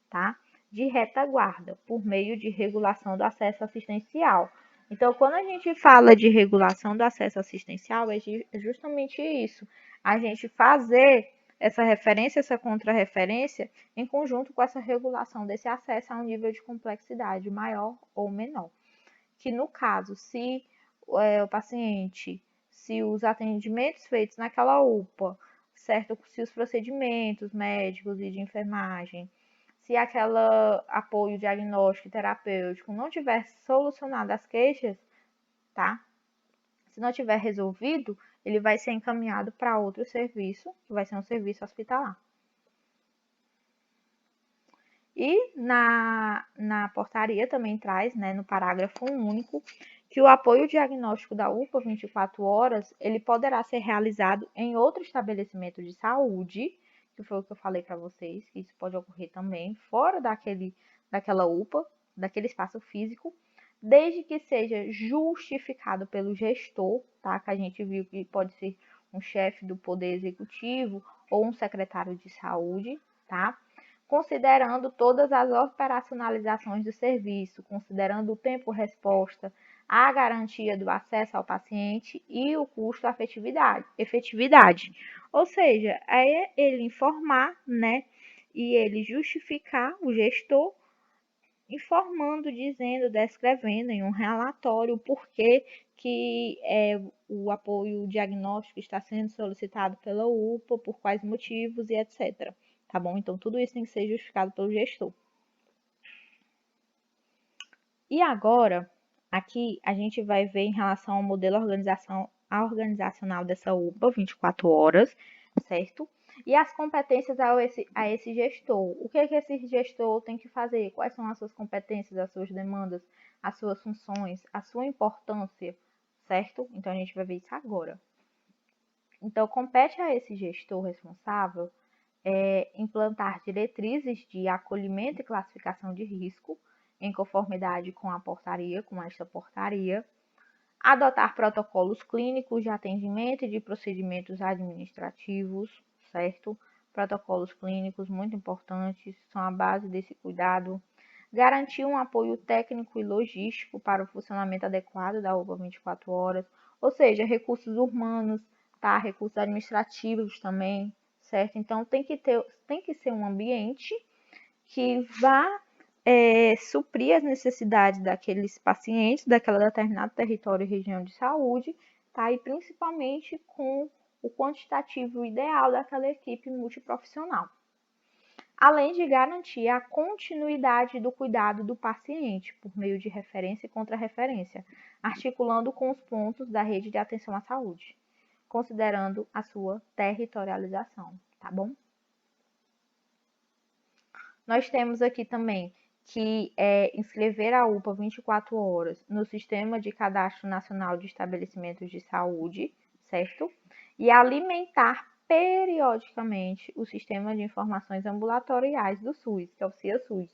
tá? De retaguarda, por meio de regulação do acesso assistencial. Então, quando a gente fala de regulação do acesso assistencial, é justamente isso. A gente fazer essa referência, essa contrarreferência, em conjunto com essa regulação desse acesso a um nível de complexidade maior ou menor. Que no caso, se o paciente, se os atendimentos feitos naquela UPA, certo? Se os procedimentos médicos e de enfermagem, se aquele apoio diagnóstico e terapêutico não tiver solucionado as queixas, tá? Se não tiver resolvido, ele vai ser encaminhado para outro serviço, que vai ser um serviço hospitalar. E na portaria também traz, né, no parágrafo único, que o apoio diagnóstico da UPA 24 horas, ele poderá ser realizado em outro estabelecimento de saúde, que foi o que eu falei para vocês, que isso pode ocorrer também, fora daquela UPA, daquele espaço físico, desde que seja justificado pelo gestor, tá? Que a gente viu que pode ser um chefe do Poder Executivo ou um secretário de saúde, tá? Considerando todas as operacionalizações do serviço, considerando o tempo-resposta, a garantia do acesso ao paciente e o custo efetividade. Ou seja, é ele informar, né, e ele justificar, o gestor, informando, dizendo, descrevendo em um relatório o porquê que o apoio diagnóstico está sendo solicitado pela UPA, por quais motivos e etc. Tá bom? Então, tudo isso tem que ser justificado pelo gestor. E agora, Aqui a gente vai ver em relação ao modelo organizacional dessa UPA 24 horas, certo? E as competências a esse gestor. O que é que esse gestor tem que fazer? Quais são as suas competências, as suas demandas, as suas funções, a sua importância, certo? Então a gente vai ver isso agora. Então compete a esse gestor responsável implantar diretrizes de acolhimento e classificação de risco em conformidade com esta portaria, adotar protocolos clínicos de atendimento e de procedimentos administrativos, certo? Protocolos clínicos muito importantes, são a base desse cuidado. Garantir um apoio técnico e logístico para o funcionamento adequado da UPA 24 horas, ou seja, recursos humanos, tá? Recursos administrativos também, certo? Então tem que ser um ambiente que vá suprir as necessidades daqueles pacientes, daquela determinado território e região de saúde, tá? E principalmente com o quantitativo ideal daquela equipe multiprofissional. Além de garantir a continuidade do cuidado do paciente por meio de referência e contrarreferência, articulando com os pontos da rede de atenção à saúde, considerando a sua territorialização, tá bom? Nós temos aqui também que inscrever a UPA 24 horas no Sistema de Cadastro Nacional de Estabelecimentos de Saúde, certo? E alimentar periodicamente o Sistema de Informações Ambulatoriais do SUS, que é o CIA-SUS,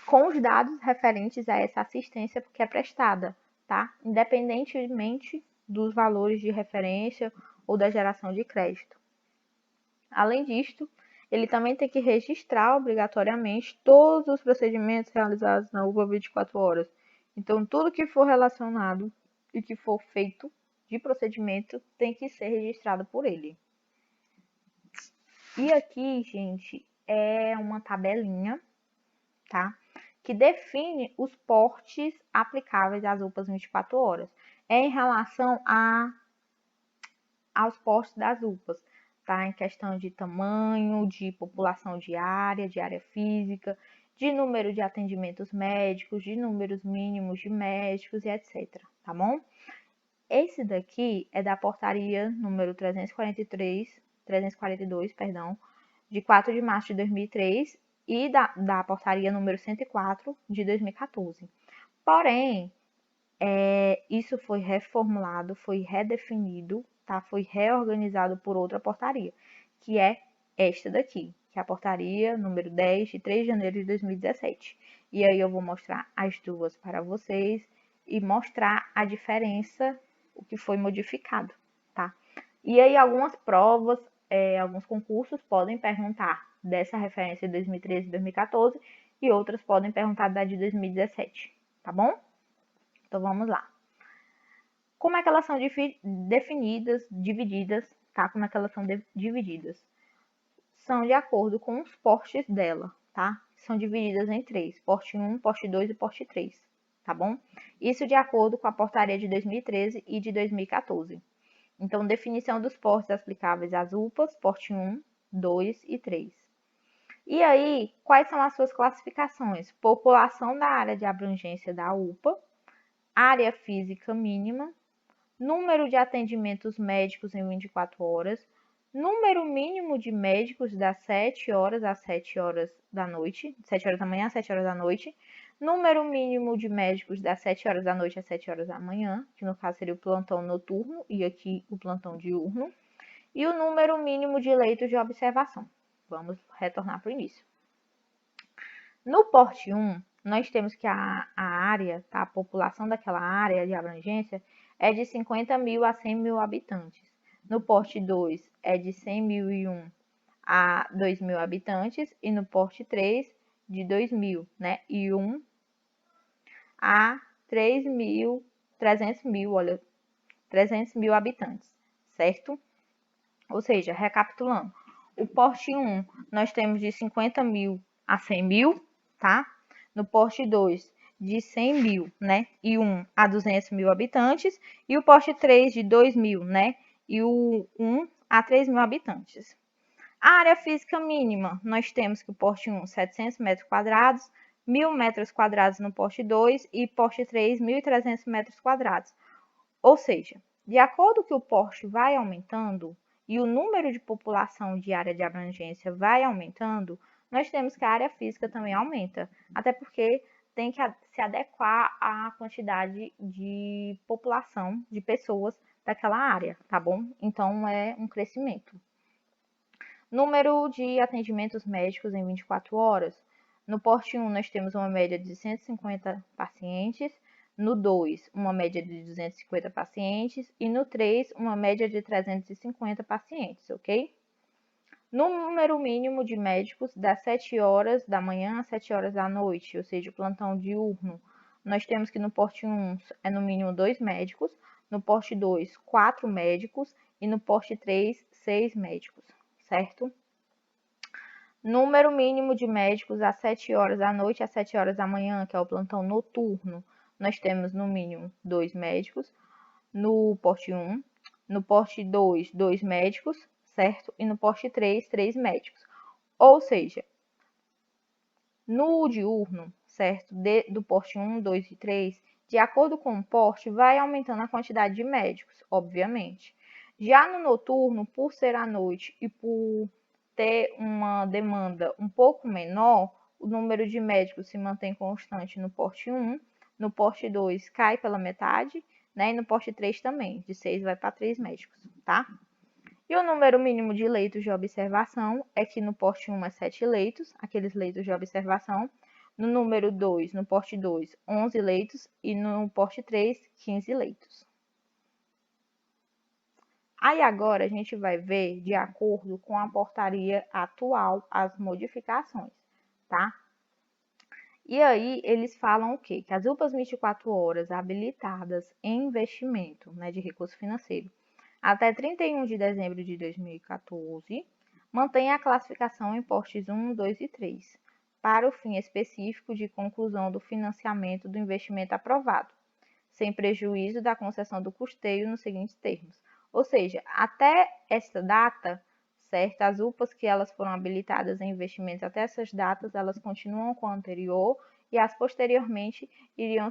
com os dados referentes a essa assistência que é prestada, tá? Independentemente dos valores de referência ou da geração de crédito. Além disto, ele também tem que registrar obrigatoriamente todos os procedimentos realizados na UPA 24 horas. Então, tudo que for relacionado e que for feito de procedimento tem que ser registrado por ele. E aqui, gente, é uma tabelinha, tá? Que define os portes aplicáveis às UPAs 24 horas. É em relação aos portes das UPAs. Tá? Em questão de tamanho, de população de área física, de número de atendimentos médicos, de números mínimos de médicos e etc. Tá bom? Esse daqui é da portaria número 342, de 4 de março de 2003 e da portaria número 104 de 2014. Porém, isso foi reformulado, foi redefinido, tá? Foi reorganizado por outra portaria, que é esta daqui, que é a portaria número 10, de 3 de janeiro de 2017. E aí eu vou mostrar as duas para vocês e mostrar a diferença, o que foi modificado, tá? E aí algumas provas, alguns concursos podem perguntar dessa referência de 2013 e 2014 e outras podem perguntar da de 2017, tá bom? Então vamos lá. Como é que elas são divididas, tá? Como é que elas são divididas? São de acordo com os portes dela, tá? São divididas em 3, porte 1, porte 2 e porte 3, tá bom? Isso de acordo com a portaria de 2013 e de 2014. Então, definição dos portes aplicáveis às UPAs, porte 1, 2 e 3. E aí, quais são as suas classificações? População da área de abrangência da UPA, área física mínima, número de atendimentos médicos em 24 horas, número mínimo de médicos das 7 horas às 7 horas da noite, 7 horas da manhã às 7 horas da noite, número mínimo de médicos das 7 horas da noite às 7 horas da manhã, que no caso seria o plantão noturno e aqui o plantão diurno, e o número mínimo de leitos de observação. Vamos retornar para o início. No porte 1, nós temos que a área, tá? A população daquela área de abrangência é de 50 mil a 100 mil habitantes. No porte 2 é de 100.001 a 2 mil habitantes. E no porte 3, de 2.000, né? E 1 a 300 mil habitantes, certo? Ou seja, recapitulando, o porte 1 nós temos de 50 mil a 100 mil, tá? No porte 2, de 100 mil, né? E 1 a 200 mil habitantes. E o porte 3, de 2 mil, né? E o 1 a 3 mil habitantes. A área física mínima, nós temos que o porte 1, 700 metros quadrados, 1.000 metros quadrados no poste 2 e poste 3, 1.300 metros quadrados. Ou seja, de acordo que o poste vai aumentando e o número de população de área de abrangência vai aumentando, nós temos que a área física também aumenta, até porque tem que se adequar à quantidade de população, de pessoas daquela área, tá bom? Então, é um crescimento. Número de atendimentos médicos em 24 horas. No poste 1, nós temos uma média de 150 pacientes. No 2, uma média de 250 pacientes. E no 3, uma média de 350 pacientes, ok? Número mínimo de médicos das 7 horas da manhã às 7 horas da noite, ou seja, o plantão diurno. Nós temos que no poste 1 é no mínimo 2 médicos, no poste 2, 4 médicos e no poste 3, 6 médicos, certo? Número mínimo de médicos às 7 horas da noite às 7 horas da manhã, que é o plantão noturno. Nós temos no mínimo 2 médicos no poste 1, no poste 2, 2 médicos, certo? E no poste 3, 3 médicos. Ou seja, no diurno, certo? Do poste 1, 2 e 3, de acordo com o poste, vai aumentando a quantidade de médicos, obviamente. Já no noturno, por ser à noite e por ter uma demanda um pouco menor, o número de médicos se mantém constante no poste 1, no poste 2 cai pela metade, né? E no poste 3 também, de 6 vai para 3 médicos, tá? E o número mínimo de leitos de observação é que no poste 1 é 7 leitos, aqueles leitos de observação. No número 2, no poste 2, 11 leitos e no poste 3, 15 leitos. Aí agora a gente vai ver, de acordo com a portaria atual, as modificações, tá? E aí eles falam o quê? Que as UPAs 24 horas habilitadas em investimento, né, de recurso financeiro até 31 de dezembro de 2014 mantém a classificação em postes 1, 2 e 3, para o fim específico de conclusão do financiamento do investimento aprovado, sem prejuízo da concessão do custeio nos seguintes termos. Ou seja, até esta data, certo? As UPAs que elas foram habilitadas em investimentos até essas datas, elas continuam com a anterior e as posteriormente iriam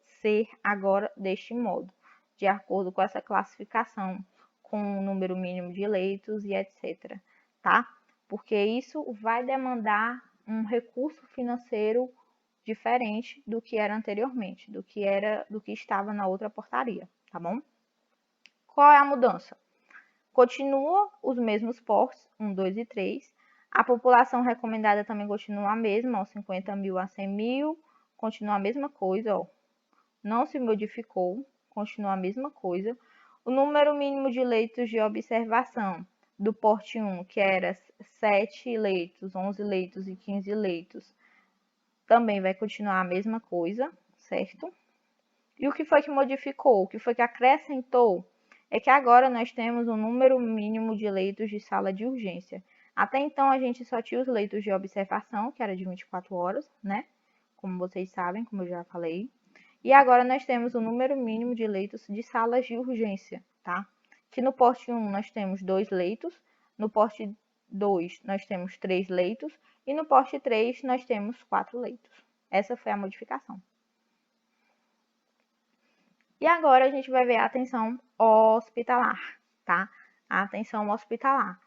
ser agora deste modo, de acordo com essa classificação, com o número mínimo de leitos e etc, tá? Porque isso vai demandar um recurso financeiro diferente do que era anteriormente, do que estava na outra portaria, tá bom? Qual é a mudança? Continua os mesmos portes, 1, 2 e 3. A população recomendada também continua a mesma, ó, 50 mil a 100 mil, continua a mesma coisa, ó. Não se modificou, continua a mesma coisa. O número mínimo de leitos de observação do porte 1, que era 7 leitos, 11 leitos e 15 leitos, também vai continuar a mesma coisa, certo? E o que foi que modificou? O que foi que acrescentou? É que agora nós temos um número mínimo de leitos de sala de urgência. Até então a gente só tinha os leitos de observação, que era de 24 horas, né? Como vocês sabem, como eu já falei. E agora nós temos o número mínimo de leitos de salas de urgência, tá? Que no poste 1 nós temos 2 leitos, no poste 2 nós temos 3 leitos e no poste 3 nós temos 4 leitos. Essa foi a modificação. E agora a gente vai ver a atenção hospitalar, tá? A atenção hospitalar,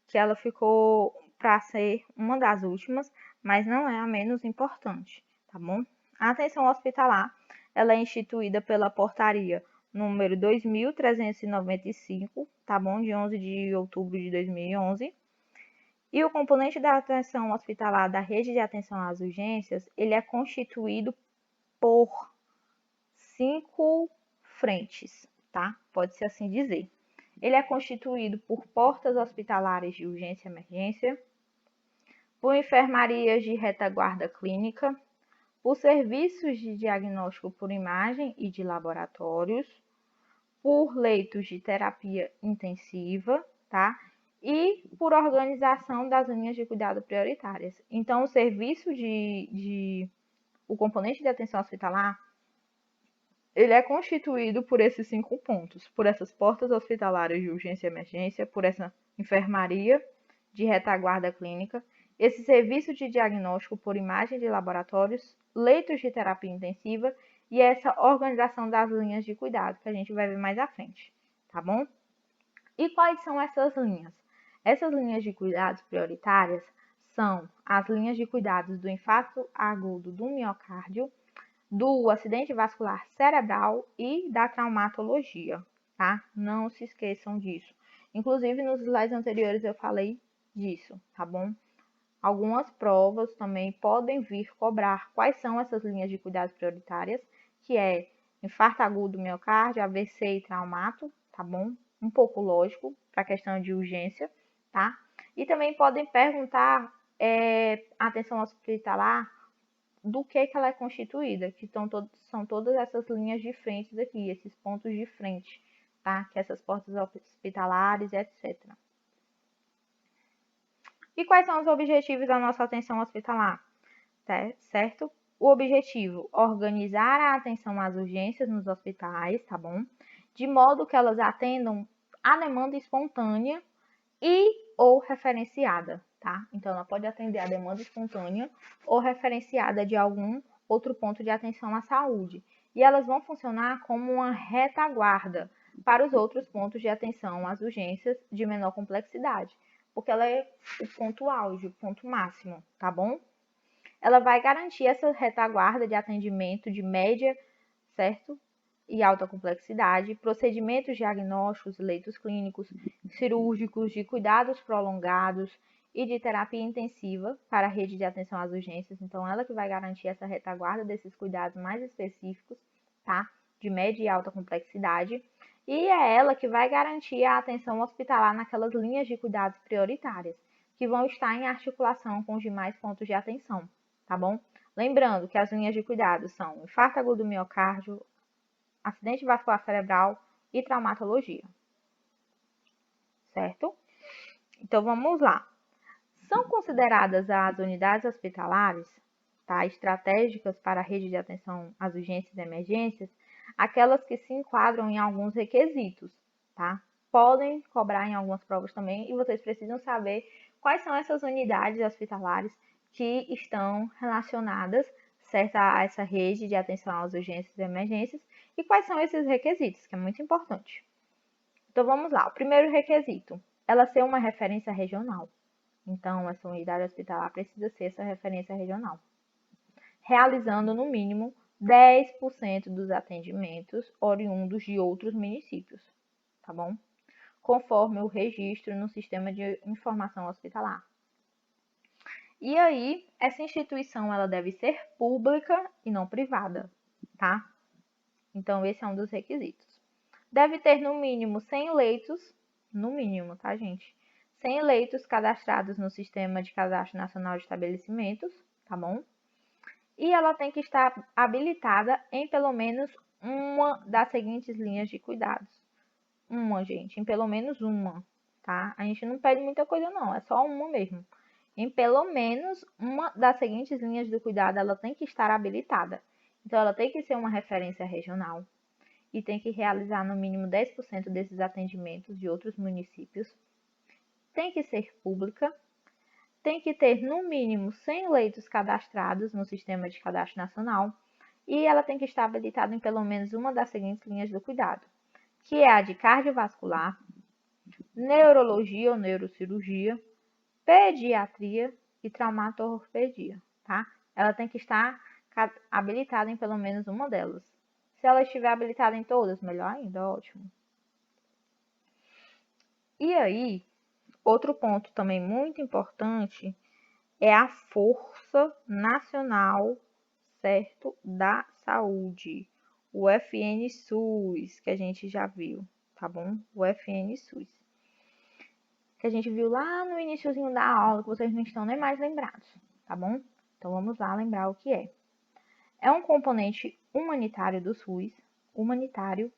que ela ficou para ser uma das últimas, mas não é a menos importante, tá bom? A atenção hospitalar, ela é instituída pela portaria número 2395, tá bom? De 11 de outubro de 2011. E o componente da atenção hospitalar da rede de atenção às urgências, ele é constituído por 5 frentes, tá? Pode-se assim dizer. Ele é constituído por portas hospitalares de urgência e emergência, por enfermarias de retaguarda clínica, por serviços de diagnóstico por imagem e de laboratórios, por leitos de terapia intensiva, tá? E por organização das linhas de cuidado prioritárias. Então, o serviço o componente de atenção hospitalar, ele é constituído por esses 5 pontos, por essas portas hospitalares de urgência e emergência, por essa enfermaria de retaguarda clínica esse serviço de diagnóstico por imagem de laboratórios, leitos de terapia intensiva e essa organização das linhas de cuidado que a gente vai ver mais à frente, tá bom? E quais são essas linhas? Essas linhas de cuidados prioritárias são as linhas de cuidados do infarto agudo do miocárdio, do acidente vascular cerebral e da traumatologia, tá? Não se esqueçam disso. Inclusive, nos slides anteriores eu falei disso, tá bom? Algumas provas também podem vir cobrar quais são essas linhas de cuidados prioritárias, que é infarto agudo do miocárdio, AVC e traumato, tá bom? Um pouco lógico para a questão de urgência, tá? E também podem perguntar atenção hospitalar do que ela é constituída, que são todas essas linhas de frente aqui, esses pontos de frente, tá? Que essas portas hospitalares, etc. E quais são os objetivos da nossa atenção hospitalar? Certo? O objetivo, organizar a atenção às urgências nos hospitais, tá bom? De modo que elas atendam a demanda espontânea e ou referenciada, tá? Então, ela pode atender a demanda espontânea ou referenciada de algum outro ponto de atenção à saúde. E elas vão funcionar como uma retaguarda para os outros pontos de atenção às urgências de menor complexidade, porque ela é o ponto auge, o ponto máximo, tá bom? Ela vai garantir essa retaguarda de atendimento de média, certo? E alta complexidade, procedimentos diagnósticos, leitos clínicos, cirúrgicos, de cuidados prolongados e de terapia intensiva para a rede de atenção às urgências. Então, ela que vai garantir essa retaguarda desses cuidados mais específicos, tá? De média e alta complexidade. E é ela que vai garantir a atenção hospitalar naquelas linhas de cuidados prioritárias, que vão estar em articulação com os demais pontos de atenção, tá bom? Lembrando que as linhas de cuidado são infarto agudo do miocárdio, acidente vascular cerebral e traumatologia, certo? Então, vamos lá. São consideradas as unidades hospitalares, tá, estratégicas para a rede de atenção às urgências e emergências, aquelas que se enquadram em alguns requisitos, tá? Podem cobrar em algumas provas também, e vocês precisam saber quais são essas unidades hospitalares que estão relacionadas, certo, a essa rede de atenção às urgências e emergências, e quais são esses requisitos, que é muito importante. Então, vamos lá. O primeiro requisito, ela ser uma referência regional. Então, essa unidade hospitalar precisa ser essa referência regional, realizando no mínimo 10% dos atendimentos oriundos de outros municípios, tá bom? Conforme o registro no sistema de informação hospitalar. E aí, essa instituição ela deve ser pública e não privada, tá? Então, esse é um dos requisitos. Deve ter no mínimo 100 leitos, no mínimo, tá, gente? 100 leitos cadastrados no Sistema de Cadastro Nacional de Estabelecimentos, tá bom? E ela tem que estar habilitada em pelo menos uma das seguintes linhas de cuidados. Uma, gente, em pelo menos uma, tá? A gente não pede muita coisa não, é só uma mesmo. Em pelo menos uma das seguintes linhas de cuidado, ela tem que estar habilitada. Então, ela tem que ser uma referência regional e tem que realizar no mínimo 10% desses atendimentos de outros municípios. Tem que ser pública, tem que ter no mínimo 100 leitos cadastrados no Sistema de Cadastro Nacional e ela tem que estar habilitada em pelo menos uma das seguintes linhas do cuidado, que é a de cardiovascular, neurologia ou neurocirurgia, pediatria e traumatorpedia, tá? Ela tem que estar habilitada em pelo menos uma delas. Se ela estiver habilitada em todas, melhor ainda, ótimo. E aí, outro ponto também muito importante é a Força Nacional, certo, da Saúde, o FNSUS, que a gente já viu, tá bom? O FNSUS, que a gente viu lá no iniciozinho da aula, que vocês não estão nem mais lembrados, tá bom? Então, vamos lá lembrar o que é. É um componente humanitário do SUS, humanitário,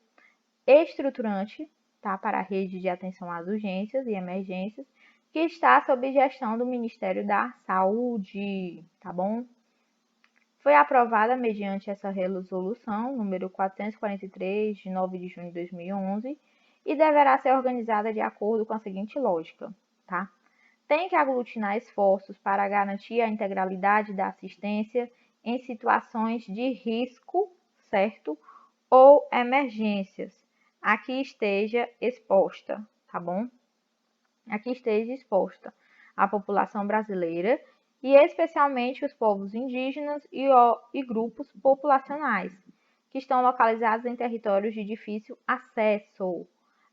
estruturante, tá, para a rede de atenção às urgências e emergências, que está sob gestão do Ministério da Saúde, tá bom? Foi aprovada mediante essa resolução, número 443, de 9 de junho de 2011, e deverá ser organizada de acordo com a seguinte lógica, tá? tem que aglutinar esforços para garantir a integralidade da assistência em situações de risco, certo? Ou emergências, aqui esteja exposta, tá bom? Aqui esteja exposta a população brasileira e especialmente os povos indígenas e grupos populacionais que estão localizados em territórios de difícil acesso,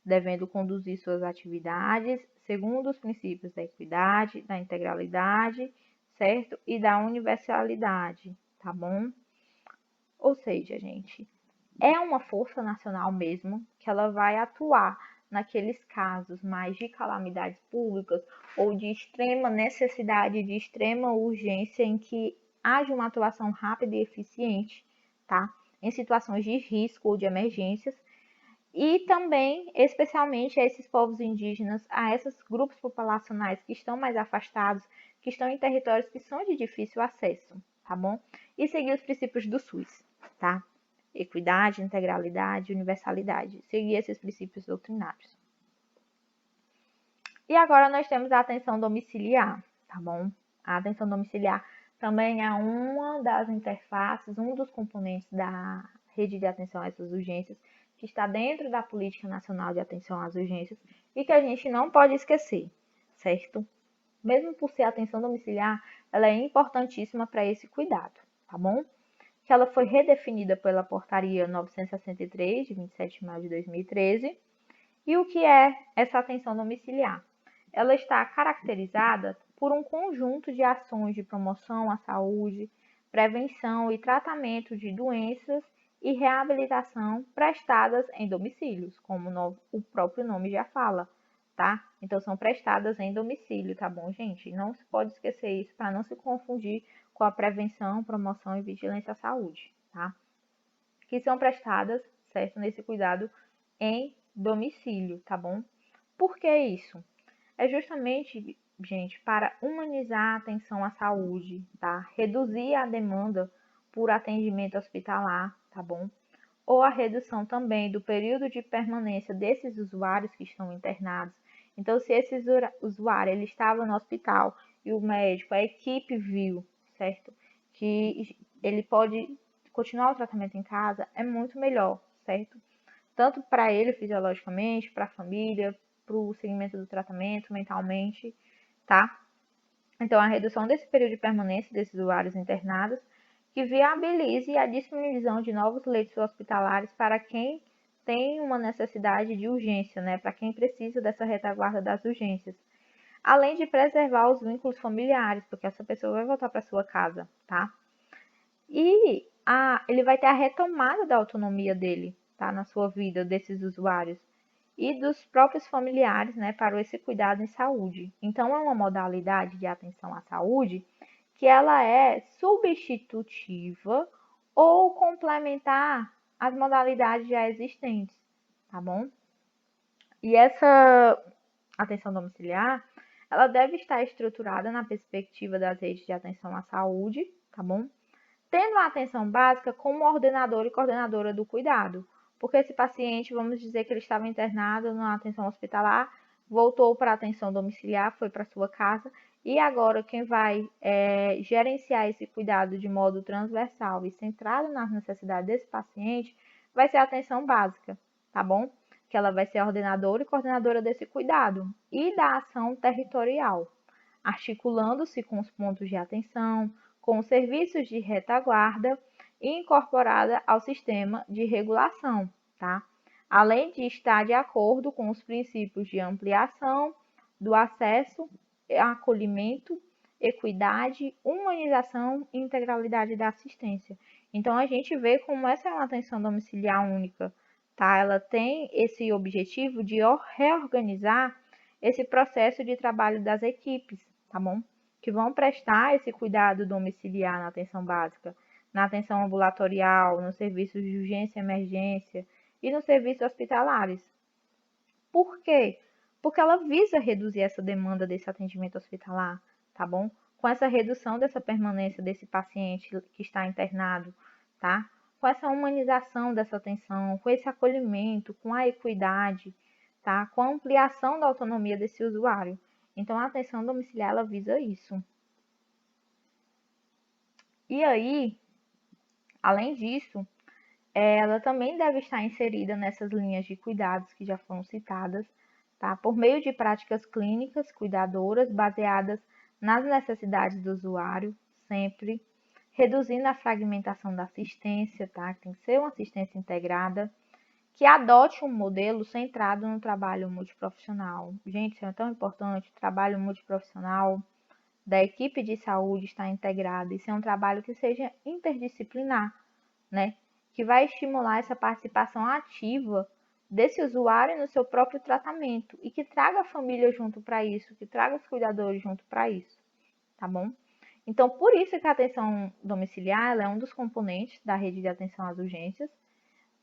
devendo conduzir suas atividades segundo os princípios da equidade, da integralidade, certo? E da universalidade, tá bom? Ou seja, gente, é uma força nacional mesmo que ela vai atuar naqueles casos mais de calamidades públicas ou de extrema necessidade, de extrema urgência em que haja uma atuação rápida e eficiente, tá? Em situações de risco ou de emergências, e também, especialmente, a esses povos indígenas, a esses grupos populacionais que estão mais afastados, que estão em territórios que são de difícil acesso, tá bom? E seguir os princípios do SUS, tá? Equidade, integralidade, universalidade. Seguir esses princípios doutrinários. E agora nós temos a atenção domiciliar, tá bom? A atenção domiciliar também é uma das interfaces, um dos componentes da rede de atenção a essas urgências, que está dentro da Política Nacional de Atenção às Urgências e que a gente não pode esquecer, certo? Mesmo por ser atenção domiciliar, ela é importantíssima para esse cuidado, tá bom? Que ela foi redefinida pela Portaria 963, de 27 de maio de 2013. E o que é essa atenção domiciliar? Ela está caracterizada por um conjunto de ações de promoção à saúde, prevenção e tratamento de doenças e reabilitação prestadas em domicílios, como o próprio nome já fala, tá? Então, são prestadas em domicílio, tá bom, gente? Não se pode esquecer isso para não se confundir com a prevenção, promoção e vigilância à saúde, tá? Que são prestadas, certo, nesse cuidado em domicílio, tá bom? Por que isso? É justamente, gente, para humanizar a atenção à saúde, tá? Reduzir a demanda por atendimento hospitalar, tá bom? Ou a redução também do período de permanência desses usuários que estão internados. Então, se esse usuário ele estava no hospital e o médico, a equipe viu, certo? Que ele pode continuar o tratamento em casa, é muito melhor, certo? Tanto para ele fisiologicamente, para a família, para o seguimento do tratamento mentalmente, tá? Então, a redução desse período de permanência desses usuários internados, que viabilize a disponibilização de novos leitos hospitalares para quem tem uma necessidade de urgência, né? Para quem precisa dessa retaguarda das urgências. Além de preservar os vínculos familiares, porque essa pessoa vai voltar para sua casa, tá? E ele vai ter a retomada da autonomia dele, tá? Na sua vida, desses usuários e dos próprios familiares, né, para esse cuidado em saúde. Então, é uma modalidade de atenção à saúde que ela é substitutiva ou complementar às modalidades já existentes, tá bom? E essa atenção domiciliar, ela deve estar estruturada na perspectiva das redes de atenção à saúde, tá bom? Tendo a atenção básica como ordenador e coordenadora do cuidado, porque esse paciente, vamos dizer que ele estava internado na atenção hospitalar, voltou para a atenção domiciliar, foi para sua casa, e agora quem vai gerenciar esse cuidado de modo transversal e centrado nas necessidades desse paciente vai ser a atenção básica, tá bom? Que ela vai ser ordenadora e coordenadora desse cuidado e da ação territorial, articulando-se com os pontos de atenção, com os serviços de retaguarda e incorporada ao sistema de regulação, tá? Além de estar de acordo com os princípios de ampliação do acesso, acolhimento, equidade, humanização e integralidade da assistência. Então, a gente vê como essa é uma atenção domiciliar única, tá? Ela tem esse objetivo de reorganizar esse processo de trabalho das equipes, tá bom? Que vão prestar esse cuidado domiciliar na atenção básica, na atenção ambulatorial, nos serviços de urgência e emergência e nos serviços hospitalares. Por quê? Porque ela visa reduzir essa demanda desse atendimento hospitalar, tá bom? Com essa redução dessa permanência desse paciente que está internado, tá? Com essa humanização dessa atenção, com esse acolhimento, com a equidade, tá? Com a ampliação da autonomia desse usuário. Então, a atenção domiciliar, ela visa isso. E aí, além disso, ela também deve estar inserida nessas linhas de cuidados que já foram citadas, tá? Por meio de práticas clínicas cuidadoras baseadas nas necessidades do usuário, sempre, reduzindo a fragmentação da assistência, tá? Tem que ser uma assistência integrada, que adote um modelo centrado no trabalho multiprofissional. Gente, isso é tão importante, o trabalho multiprofissional da equipe de saúde estar integrada. Isso é um trabalho que seja interdisciplinar, né? Que vai estimular essa participação ativa desse usuário no seu próprio tratamento e que traga a família junto para isso, que traga os cuidadores junto para isso, tá bom? Então, por isso que a atenção domiciliar ela é um dos componentes da rede de atenção às urgências,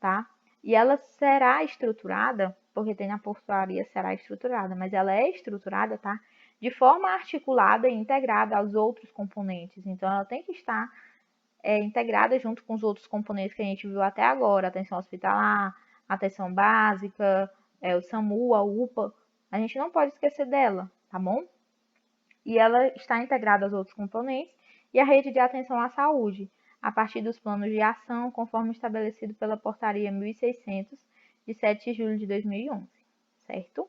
tá? E ela será estruturada, porque tem na portaria será estruturada, mas ela é estruturada, tá? De forma articulada e integrada aos outros componentes. Então, ela tem que estar integrada junto com os outros componentes que a gente viu até agora, atenção hospitalar, atenção básica, o SAMU, a UPA. A gente não pode esquecer dela, tá bom? E ela está integrada aos outros componentes e a rede de atenção à saúde, a partir dos planos de ação, conforme estabelecido pela Portaria 1600, de 7 de julho de 2011, certo?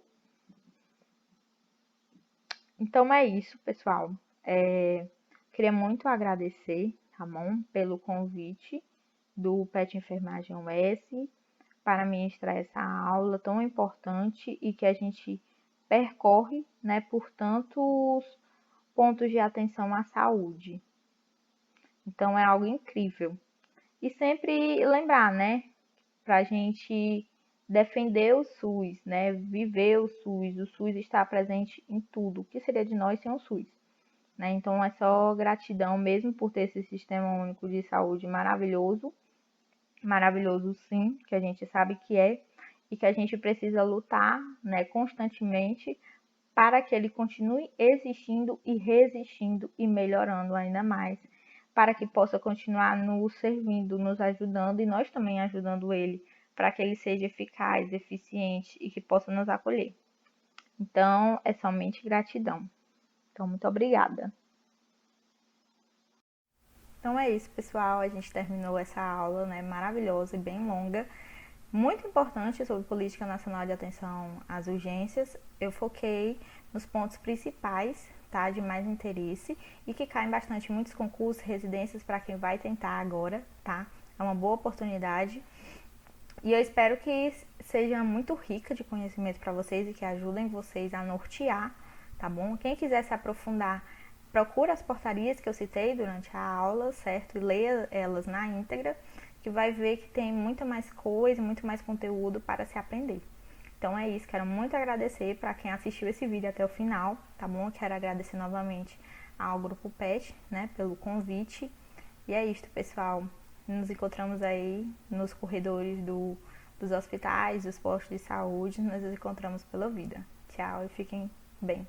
Então é isso, pessoal. Queria muito agradecer, tá bom, pelo convite do PET Enfermagem US para ministrar essa aula tão importante e que a gente percorre, né, por tantos pontos de atenção à saúde. Então, é algo incrível. E sempre lembrar, né, para a gente defender o SUS, né, viver o SUS está presente em tudo. O que seria de nós sem o SUS? Né? Então, é só gratidão mesmo por ter esse sistema único de saúde maravilhoso, maravilhoso sim, que a gente sabe que é, e que a gente precisa lutar, né, constantemente para que ele continue existindo e resistindo e melhorando ainda mais, para que possa continuar nos servindo, nos ajudando e nós também ajudando ele, para que ele seja eficaz, eficiente e que possa nos acolher. Então, é somente gratidão. Então, muito obrigada. Então é isso, pessoal. A gente terminou essa aula, né, maravilhosa e bem longa, muito importante sobre política nacional de atenção às urgências. Eu foquei nos pontos principais, tá, de mais interesse e que caem bastante em muitos concursos, residências para quem vai tentar agora, tá? É uma boa oportunidade. E eu espero que seja muito rica de conhecimento para vocês e que ajudem vocês a nortear, tá bom? Quem quiser se aprofundar, procura as portarias que eu citei durante a aula, certo? E leia elas na íntegra, que vai ver que tem muita mais coisa, muito mais conteúdo para se aprender. Então é isso, quero muito agradecer para quem assistiu esse vídeo até o final, tá bom? Quero agradecer novamente ao Grupo PET, né, pelo convite. E é isso, pessoal. Nos encontramos aí nos corredores dos hospitais, dos postos de saúde, nos encontramos pela vida. Tchau e fiquem bem.